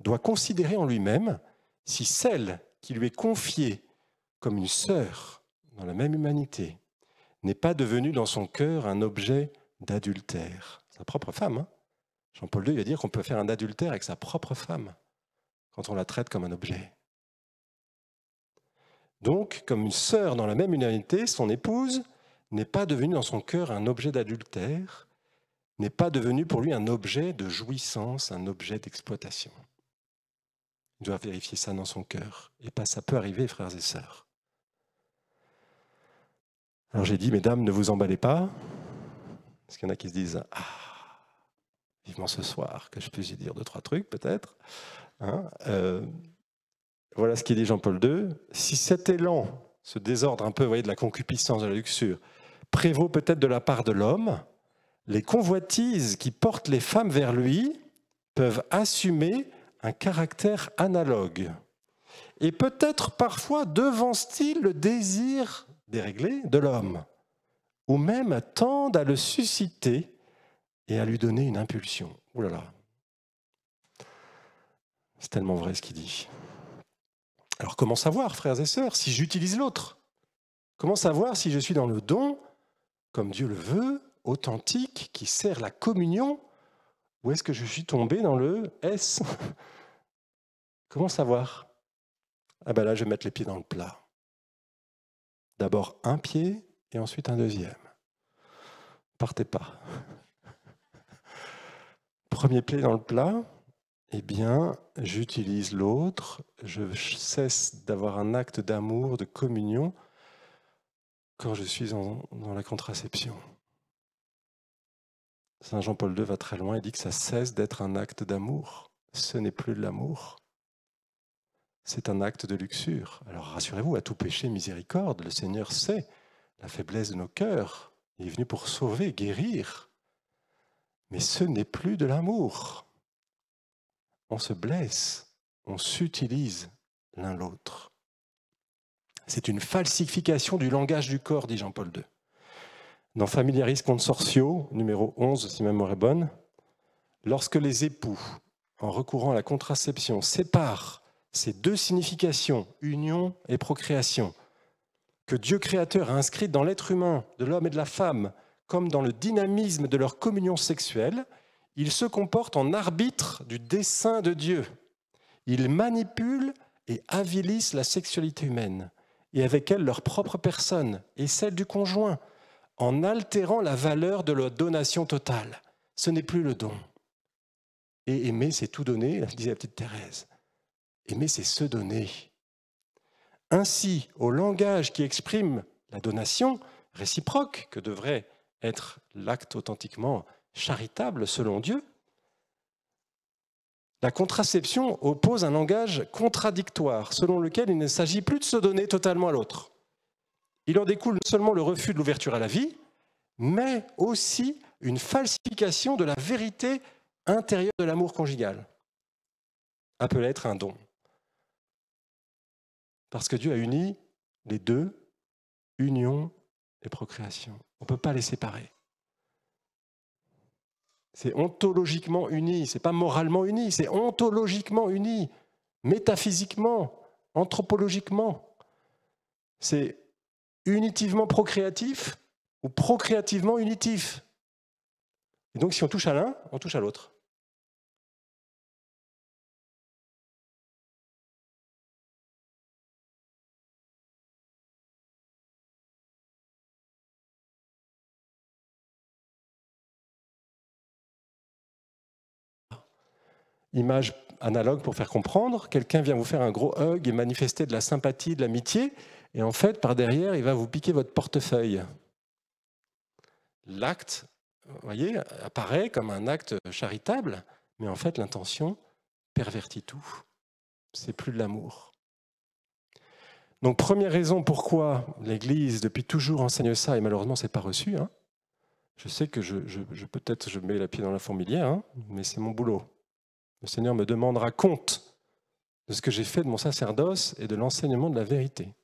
doit considérer en lui-même si celle qui lui est confiée comme une sœur dans la même humanité n'est pas devenue dans son cœur un objet d'adultère. Sa propre femme. Jean-Paul II va dire qu'on peut faire un adultère avec sa propre femme quand on la traite comme un objet. Donc, comme une sœur dans la même humanité, son épouse n'est pas devenue dans son cœur un objet d'adultère, n'est pas devenue pour lui un objet de jouissance, un objet d'exploitation. Il doit vérifier ça dans son cœur. Et pas ça peut arriver, frères et sœurs. Alors j'ai dit, mesdames, ne vous emballez pas, parce qu'il y en a qui se disent, vivement ce soir que je puisse y dire 2-3 trucs peut-être. Voilà ce qu'il dit Jean-Paul II. Si cet élan, ce désordre un peu, vous voyez, de la concupiscence, de la luxure, prévaut peut-être de la part de l'homme, les convoitises qui portent les femmes vers lui peuvent assumer un caractère analogue. Et peut-être parfois devancent-ils le désir déréglé de l'homme, ou même tendent à le susciter et à lui donner une impulsion. Ouh là là, c'est tellement vrai ce qu'il dit. Alors comment savoir, frères et sœurs, si j'utilise l'autre? Comment savoir si je suis dans le don, comme Dieu le veut, authentique, qui sert la communion, ou est-ce que je suis tombé dans le S? Comment savoir? Là, je vais mettre les pieds dans le plat. D'abord un pied et ensuite un deuxième. Partez pas. Premier pied dans le plat, j'utilise l'autre, je cesse d'avoir un acte d'amour, de communion, quand je suis dans la contraception. Saint Jean-Paul II va très loin, il dit que ça cesse d'être un acte d'amour. Ce n'est plus de l'amour. C'est un acte de luxure. Alors rassurez-vous, à tout péché, miséricorde, le Seigneur sait la faiblesse de nos cœurs. Il est venu pour sauver, guérir. Mais ce n'est plus de l'amour. On se blesse, on s'utilise l'un l'autre. C'est une falsification du langage du corps, dit Jean-Paul II. Dans Familiaris Consortio, numéro 11, si ma mémoire est bonne, lorsque les époux, en recourant à la contraception, séparent ces deux significations, union et procréation, que Dieu créateur a inscrites dans l'être humain, de l'homme et de la femme, comme dans le dynamisme de leur communion sexuelle, ils se comportent en arbitre du dessein de Dieu. Ils manipulent et avilissent la sexualité humaine, et avec elle leur propre personne et celle du conjoint, en altérant la valeur de leur donation totale. Ce n'est plus le don. Et aimer, c'est tout donner, disait la petite Thérèse. Aimer, c'est se donner. Ainsi, au langage qui exprime la donation réciproque, que devrait être l'acte authentiquement charitable selon Dieu, la contraception oppose un langage contradictoire, selon lequel il ne s'agit plus de se donner totalement à l'autre. Il en découle non seulement le refus de l'ouverture à la vie, mais aussi une falsification de la vérité intérieure de l'amour conjugal, appelé à être un don. Parce que Dieu a uni les deux, union et procréation. On ne peut pas les séparer. C'est ontologiquement uni, ce n'est pas moralement uni, c'est ontologiquement uni, métaphysiquement, anthropologiquement. C'est unitivement procréatif ou procréativement unitif. Et donc si on touche à l'un, on touche à l'autre. Image analogue pour faire comprendre, quelqu'un vient vous faire un gros hug et manifester de la sympathie, de l'amitié, et en fait, par derrière, il va vous piquer votre portefeuille. L'acte, vous voyez, apparaît comme un acte charitable, mais en fait, l'intention pervertit tout. c'est plus de l'amour. Donc, première raison pourquoi l'Église, depuis toujours, enseigne ça, et malheureusement, ce n'est pas reçu. Hein. Je sais que peut-être je mets la pied dans la fourmilière, hein, mais c'est mon boulot. Le Seigneur me demandera compte de ce que j'ai fait de mon sacerdoce et de l'enseignement de la vérité.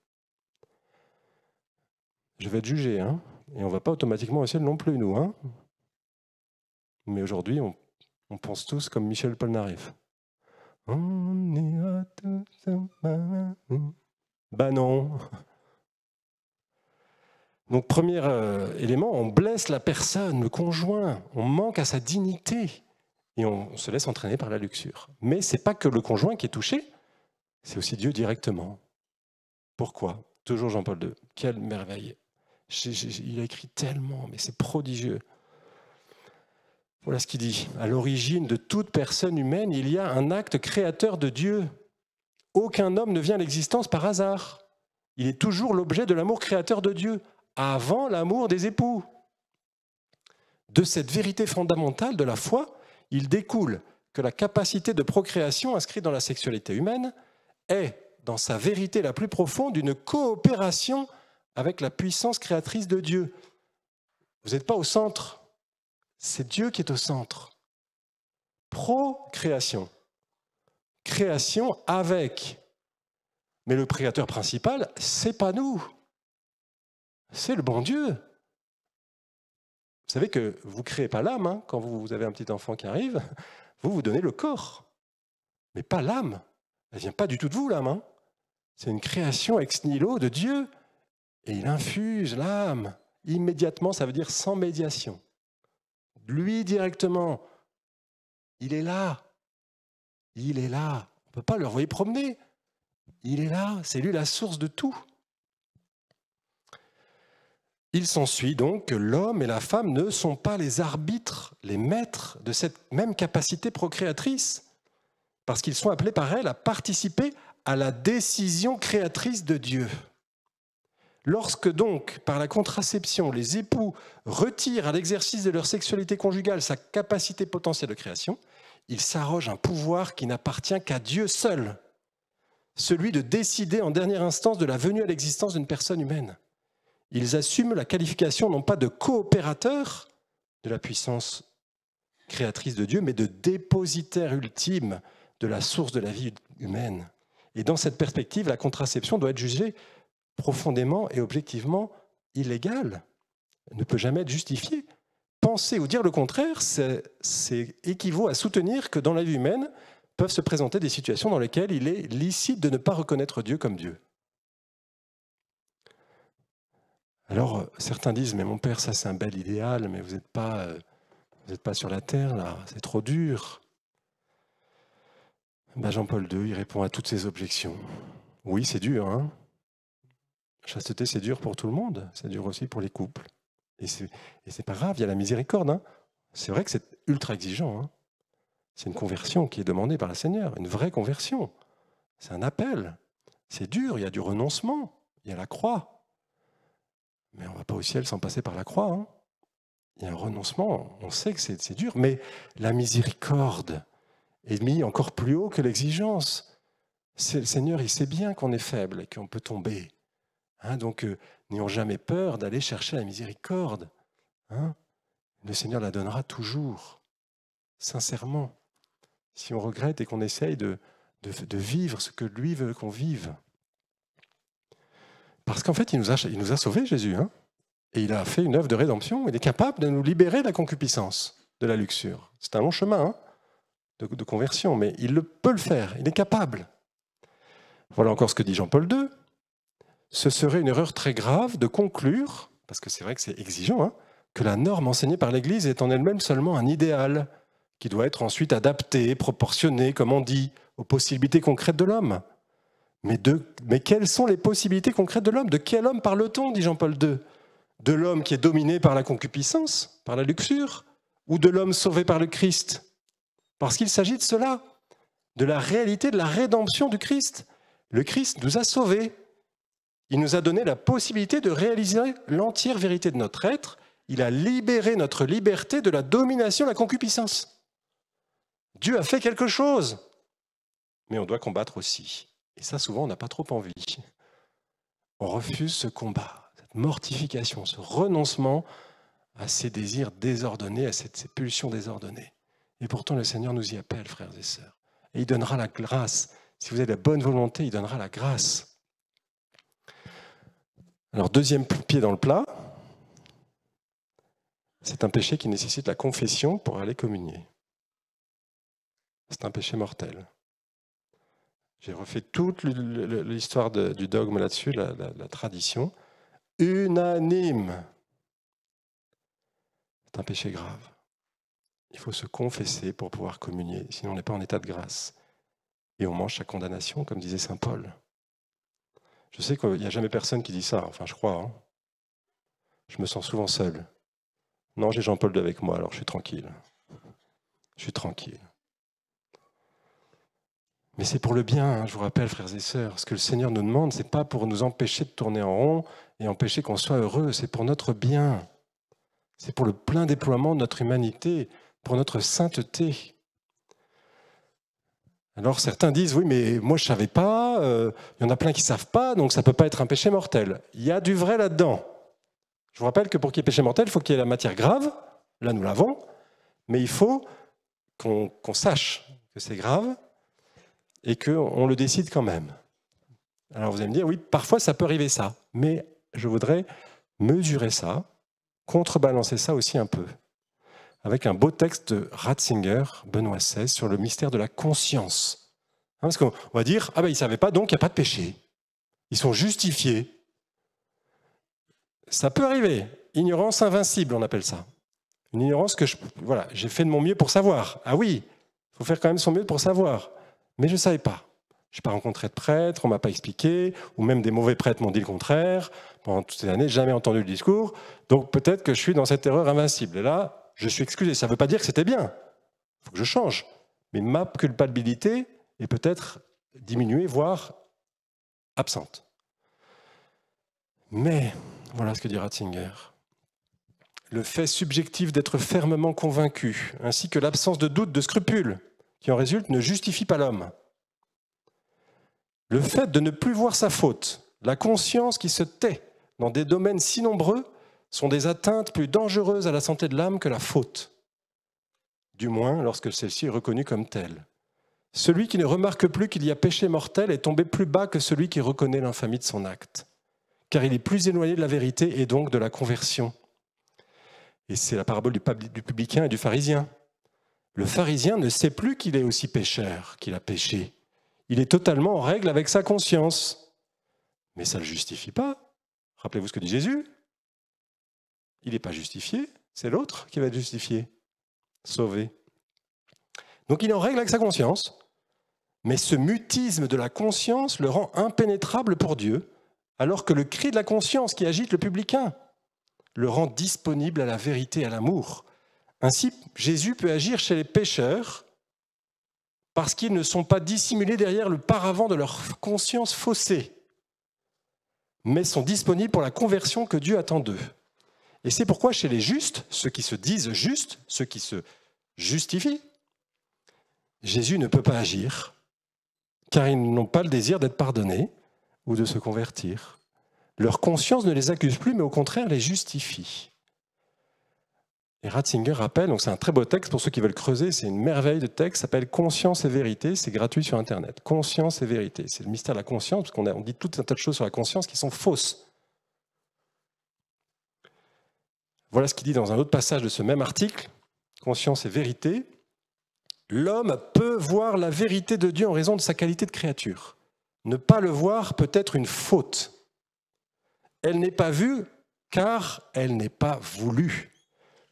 Je vais être jugé, hein, et on ne va pas automatiquement au ciel non plus, nous. Hein. Mais aujourd'hui, on pense tous comme Michel Polnareff. On ira tous. Ben non. Donc, premier élément, on blesse la personne, le conjoint, on manque à sa dignité et on se laisse entraîner par la luxure. Mais ce n'est pas que le conjoint qui est touché, c'est aussi Dieu directement. Pourquoi? Toujours Jean-Paul II. Quelle merveille. Il a écrit tellement, mais c'est prodigieux. Voilà ce qu'il dit. À l'origine de toute personne humaine, il y a un acte créateur de Dieu. Aucun homme ne vient à l'existence par hasard. Il est toujours l'objet de l'amour créateur de Dieu, avant l'amour des époux. De cette vérité fondamentale de la foi, il découle que la capacité de procréation inscrite dans la sexualité humaine est, dans sa vérité la plus profonde, une coopération avec la puissance créatrice de Dieu. Vous n'êtes pas au centre, c'est Dieu qui est au centre. Procréation. Création avec. Mais le créateur principal, c'est pas nous. C'est le bon Dieu. Vous savez que vous ne créez pas l'âme, hein, quand vous avez un petit enfant qui arrive, vous donnez le corps, mais pas l'âme. Elle ne vient pas du tout de vous, l'âme. Hein. C'est une création ex nihilo de Dieu, et il infuse l'âme immédiatement, ça veut dire sans médiation. Lui directement, il est là. Il est là. On ne peut pas le revoir promener. Il est là, c'est lui la source de tout. Il s'ensuit donc que l'homme et la femme ne sont pas les arbitres, les maîtres de cette même capacité procréatrice, parce qu'ils sont appelés par elle à participer à la décision créatrice de Dieu. Lorsque donc, par la contraception, les époux retirent à l'exercice de leur sexualité conjugale sa capacité potentielle de création, ils s'arrogent un pouvoir qui n'appartient qu'à Dieu seul, celui de décider en dernière instance de la venue à l'existence d'une personne humaine. Ils assument la qualification non pas de coopérateur de la puissance créatrice de Dieu, mais de dépositaire ultime de la source de la vie humaine. Et dans cette perspective, la contraception doit être jugée profondément et objectivement illégale. Elle ne peut jamais être justifiée. Penser ou dire le contraire, c'est équivaut à soutenir que dans la vie humaine peuvent se présenter des situations dans lesquelles il est licite de ne pas reconnaître Dieu comme Dieu. Alors, certains disent, mais mon père, ça c'est un bel idéal, mais vous n'êtes pas sur la terre, là, c'est trop dur. Ben, Jean-Paul II, il répond à toutes ces objections. Oui, c'est dur, hein. La chasteté, c'est dur pour tout le monde, c'est dur aussi pour les couples. Et c'est pas grave, il y a la miséricorde. Hein. C'est vrai que c'est ultra exigeant. Hein. C'est une conversion qui est demandée par le Seigneur, une vraie conversion. C'est un appel. C'est dur, il y a du renoncement, il y a la croix. Mais on ne va pas au ciel sans passer par la croix. Hein. Il y a un renoncement, on sait que c'est dur, mais la miséricorde est mise encore plus haut que l'exigence. Le Seigneur, il sait bien qu'on est faible et qu'on peut tomber. Hein, donc, n'ayons jamais peur d'aller chercher la miséricorde. Hein. Le Seigneur la donnera toujours, sincèrement, si on regrette et qu'on essaye de vivre ce que lui veut qu'on vive. Parce qu'en fait, il nous a sauvés, Jésus. Hein, et il a fait une œuvre de rédemption. Il est capable de nous libérer de la concupiscence, de la luxure. C'est un long chemin hein, de conversion, mais il peut le faire. Il est capable. Voilà encore ce que dit Jean-Paul II. Ce serait une erreur très grave de conclure, parce que c'est vrai que c'est exigeant, hein, que la norme enseignée par l'Église est en elle-même seulement un idéal, qui doit être ensuite adapté, proportionné, comme on dit, aux possibilités concrètes de l'homme. Mais quelles sont les possibilités concrètes de l'homme? De quel homme parle-t-on, dit Jean-Paul II? De l'homme qui est dominé par la concupiscence, par la luxure, ou de l'homme sauvé par le Christ? Parce qu'il s'agit de cela, de la réalité de la rédemption du Christ. Le Christ nous a sauvés. Il nous a donné la possibilité de réaliser l'entière vérité de notre être. Il a libéré notre liberté de la domination de la concupiscence. Dieu a fait quelque chose. mais on doit combattre aussi. Et ça, souvent, on n'a pas trop envie. On refuse ce combat, cette mortification, ce renoncement à ces désirs désordonnés, à ces pulsions désordonnées. Et pourtant, le Seigneur nous y appelle, frères et sœurs. Et il donnera la grâce. Si vous avez la bonne volonté, il donnera la grâce. Alors, deuxième pied dans le plat, c'est un péché qui nécessite la confession pour aller communier. C'est un péché mortel. J'ai refait toute l'histoire du dogme là-dessus, la tradition. Unanime. C'est un péché grave. Il faut se confesser pour pouvoir communier, sinon on n'est pas en état de grâce. Et on mange sa condamnation, comme disait saint Paul. Je sais qu'il n'y a jamais personne qui dit ça, enfin je crois. Je me sens souvent seul. Non, j'ai Jean-Paul II avec moi, alors je suis tranquille. Je suis tranquille. Mais c'est pour le bien, je vous rappelle, frères et sœurs. Ce que le Seigneur nous demande, ce n'est pas pour nous empêcher de tourner en rond et empêcher qu'on soit heureux, c'est pour notre bien. C'est pour le plein déploiement de notre humanité, pour notre sainteté. Alors certains disent, oui, mais moi je ne savais pas, il y en a plein qui ne savent pas, donc ça ne peut pas être un péché mortel. Il y a du vrai là-dedans. Je vous rappelle que pour qu'il y ait péché mortel, il faut qu'il y ait la matière grave, là nous l'avons, mais il faut qu'on sache que c'est grave et qu'on le décide quand même. Alors vous allez me dire, oui, parfois ça peut arriver ça, mais je voudrais mesurer ça, contrebalancer ça aussi un peu, avec un beau texte de Ratzinger, Benoît XVI, sur le mystère de la conscience. Parce qu'on va dire, ah ben ils ne savaient pas, donc il n'y a pas de péché. Ils sont justifiés. Ça peut arriver. Ignorance invincible, on appelle ça. Une ignorance que j'ai fait de mon mieux pour savoir. Ah oui, il faut faire quand même son mieux pour savoir. Mais je ne savais pas. Je n'ai pas rencontré de prêtre, on ne m'a pas expliqué, ou même des mauvais prêtres m'ont dit le contraire. Pendant toutes ces années, jamais entendu le discours. Donc peut-être que je suis dans cette erreur invincible. Et là, je suis excusé. Ça ne veut pas dire que c'était bien. Il faut que je change. Mais ma culpabilité est peut-être diminuée, voire absente. Mais, voilà ce que dit Ratzinger. Le fait subjectif d'être fermement convaincu, ainsi que l'absence de doute, de scrupule, qui en résulte, ne justifie pas l'homme. Le fait de ne plus voir sa faute, la conscience qui se tait dans des domaines si nombreux, sont des atteintes plus dangereuses à la santé de l'âme que la faute, du moins lorsque celle-ci est reconnue comme telle. Celui qui ne remarque plus qu'il y a péché mortel est tombé plus bas que celui qui reconnaît l'infamie de son acte, car il est plus éloigné de la vérité et donc de la conversion. Et c'est la parabole du publicain et du pharisien. Le pharisien ne sait plus qu'il est aussi pécheur, qu'il a péché. Il est totalement en règle avec sa conscience. Mais ça ne le justifie pas. Rappelez-vous ce que dit Jésus. Il n'est pas justifié, c'est l'autre qui va être justifié, sauvé. Donc il est en règle avec sa conscience, mais ce mutisme de la conscience le rend impénétrable pour Dieu, alors que le cri de la conscience qui agite le publicain le rend disponible à la vérité et à l'amour. Ainsi, Jésus peut agir chez les pécheurs parce qu'ils ne sont pas dissimulés derrière le paravent de leur conscience faussée, mais sont disponibles pour la conversion que Dieu attend d'eux. Et c'est pourquoi chez les justes, ceux qui se disent justes, ceux qui se justifient, Jésus ne peut pas agir, car ils n'ont pas le désir d'être pardonnés ou de se convertir. Leur conscience ne les accuse plus, mais au contraire les justifie. Et Ratzinger rappelle, donc c'est un très beau texte pour ceux qui veulent creuser, c'est une merveille de texte, ça s'appelle Conscience et vérité, c'est gratuit sur Internet. Conscience et vérité, c'est le mystère de la conscience, parce qu'on dit tout un tas de choses sur la conscience qui sont fausses. Voilà ce qu'il dit dans un autre passage de ce même article, Conscience et vérité. L'homme peut voir la vérité de Dieu en raison de sa qualité de créature. Ne pas le voir peut être une faute. Elle n'est pas vue car elle n'est pas voulue.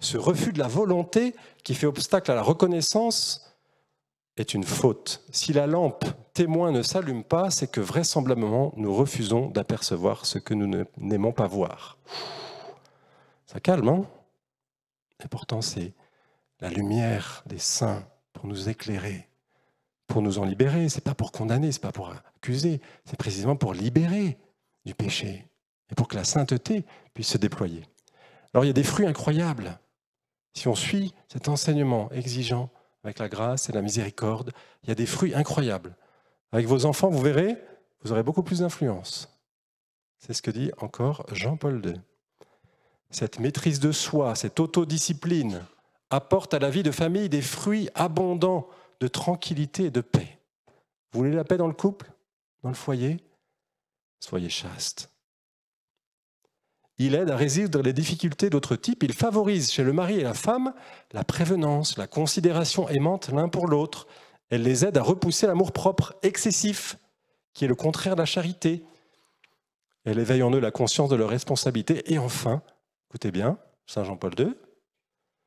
Ce refus de la volonté qui fait obstacle à la reconnaissance est une faute. Si la lampe témoin ne s'allume pas, c'est que vraisemblablement nous refusons d'apercevoir ce que nous n'aimons pas voir. Ça calme, hein? Et pourtant, c'est la lumière des saints pour nous éclairer, pour nous en libérer. Ce n'est pas pour condamner, ce n'est pas pour accuser, c'est précisément pour libérer du péché et pour que la sainteté puisse se déployer. Alors il y a des fruits incroyables. Si on suit cet enseignement exigeant avec la grâce et la miséricorde, il y a des fruits incroyables. Avec vos enfants, vous verrez, vous aurez beaucoup plus d'influence. C'est ce que dit encore Jean-Paul II. Cette maîtrise de soi, cette autodiscipline apporte à la vie de famille des fruits abondants de tranquillité et de paix. Vous voulez la paix dans le couple, dans le foyer? Soyez chaste. Il aide à résoudre les difficultés d'autres types. Il favorise chez le mari et la femme la prévenance, la considération aimante l'un pour l'autre. Elle les aide à repousser l'amour-propre excessif, qui est le contraire de la charité. Elle éveille en eux la conscience de leur responsabilité. Et enfin, écoutez bien, Saint Jean-Paul II,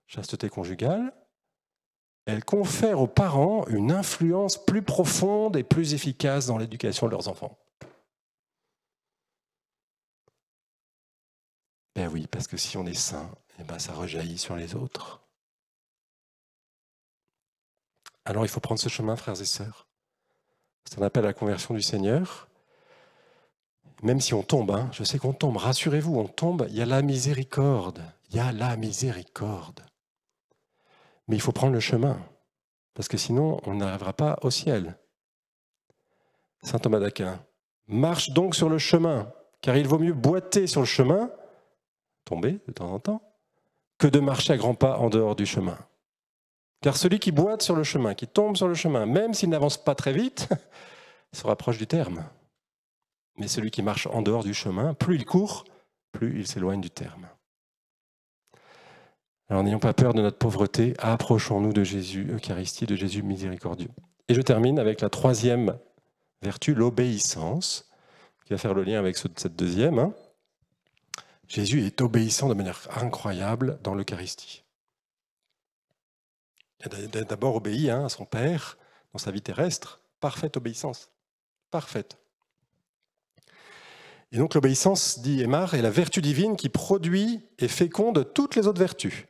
chasteté conjugale, elle confère aux parents une influence plus profonde et plus efficace dans l'éducation de leurs enfants. Ben oui, parce que si on est saint, eh ben ça rejaillit sur les autres. Alors il faut prendre ce chemin, frères et sœurs. C'est un appel à la conversion du Seigneur. Même si on tombe, je sais qu'on tombe, rassurez-vous, on tombe, il y a la miséricorde. Il y a la miséricorde. Mais il faut prendre le chemin, parce que sinon on n'arrivera pas au ciel. Saint Thomas d'Aquin, marche donc sur le chemin, car il vaut mieux boiter sur le chemin, tomber de temps en temps, que de marcher à grands pas en dehors du chemin. Car celui qui boite sur le chemin, qui tombe sur le chemin, même s'il n'avance pas très vite, se rapproche du terme. Mais celui qui marche en dehors du chemin, plus il court, plus il s'éloigne du terme. Alors n'ayons pas peur de notre pauvreté, approchons-nous de Jésus, Eucharistie, de Jésus miséricordieux. Et je termine avec la troisième vertu, l'obéissance, qui va faire le lien avec cette deuxième. Jésus est obéissant de manière incroyable dans l'Eucharistie. Il a d'abord obéi à son Père dans sa vie terrestre, parfaite obéissance, parfaite. Et donc l'obéissance, dit Aymar, est la vertu divine qui produit et féconde toutes les autres vertus.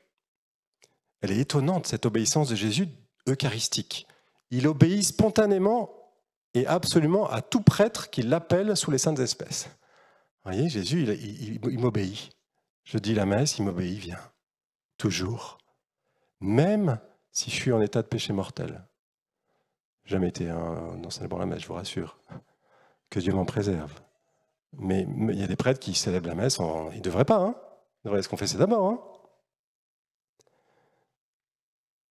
Elle est étonnante, cette obéissance de Jésus eucharistique. Il obéit spontanément et absolument à tout prêtre qui l'appelle sous les saintes espèces. Vous voyez, Jésus, il m'obéit. Je dis la messe, il m'obéit, il vient. Toujours. Même si je suis en état de péché mortel. Jamais été dans célébrant la messe, je vous rassure. Que Dieu m'en préserve. Mais il y a des prêtres qui célèbrent la messe, ils ne devraient pas. Ils devraient se confesser d'abord.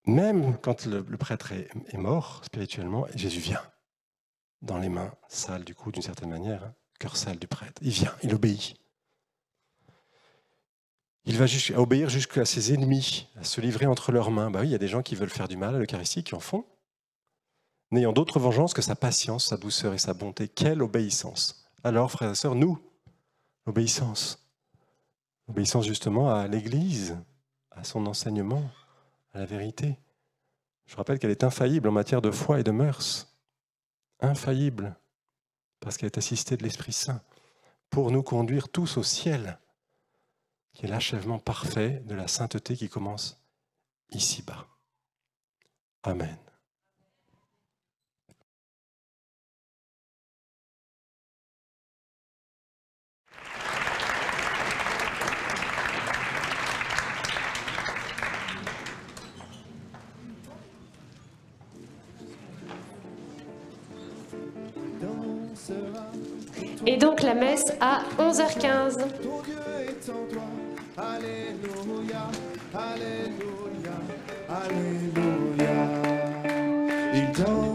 Même quand le prêtre est mort spirituellement, Jésus vient. Dans les mains sales, du coup, d'une certaine manière, cœur sale du prêtre. Il vient, il obéit. Il va obéir jusqu'à ses ennemis, à se livrer entre leurs mains. Oui, il y a des gens qui veulent faire du mal à l'Eucharistie, qui en font, n'ayant d'autre vengeance que sa patience, sa douceur et sa bonté. Quelle obéissance! Alors, frères et sœurs, nous, l'obéissance. L'obéissance justement à l'Église, à son enseignement, à la vérité. Je rappelle qu'elle est infaillible en matière de foi et de mœurs. Infaillible, parce qu'elle est assistée de l'Esprit Saint, pour nous conduire tous au ciel, qui est l'achèvement parfait de la sainteté qui commence ici-bas. Amen. Et donc la messe à 11h15. Alléluia, alléluia, alléluia. Il danse.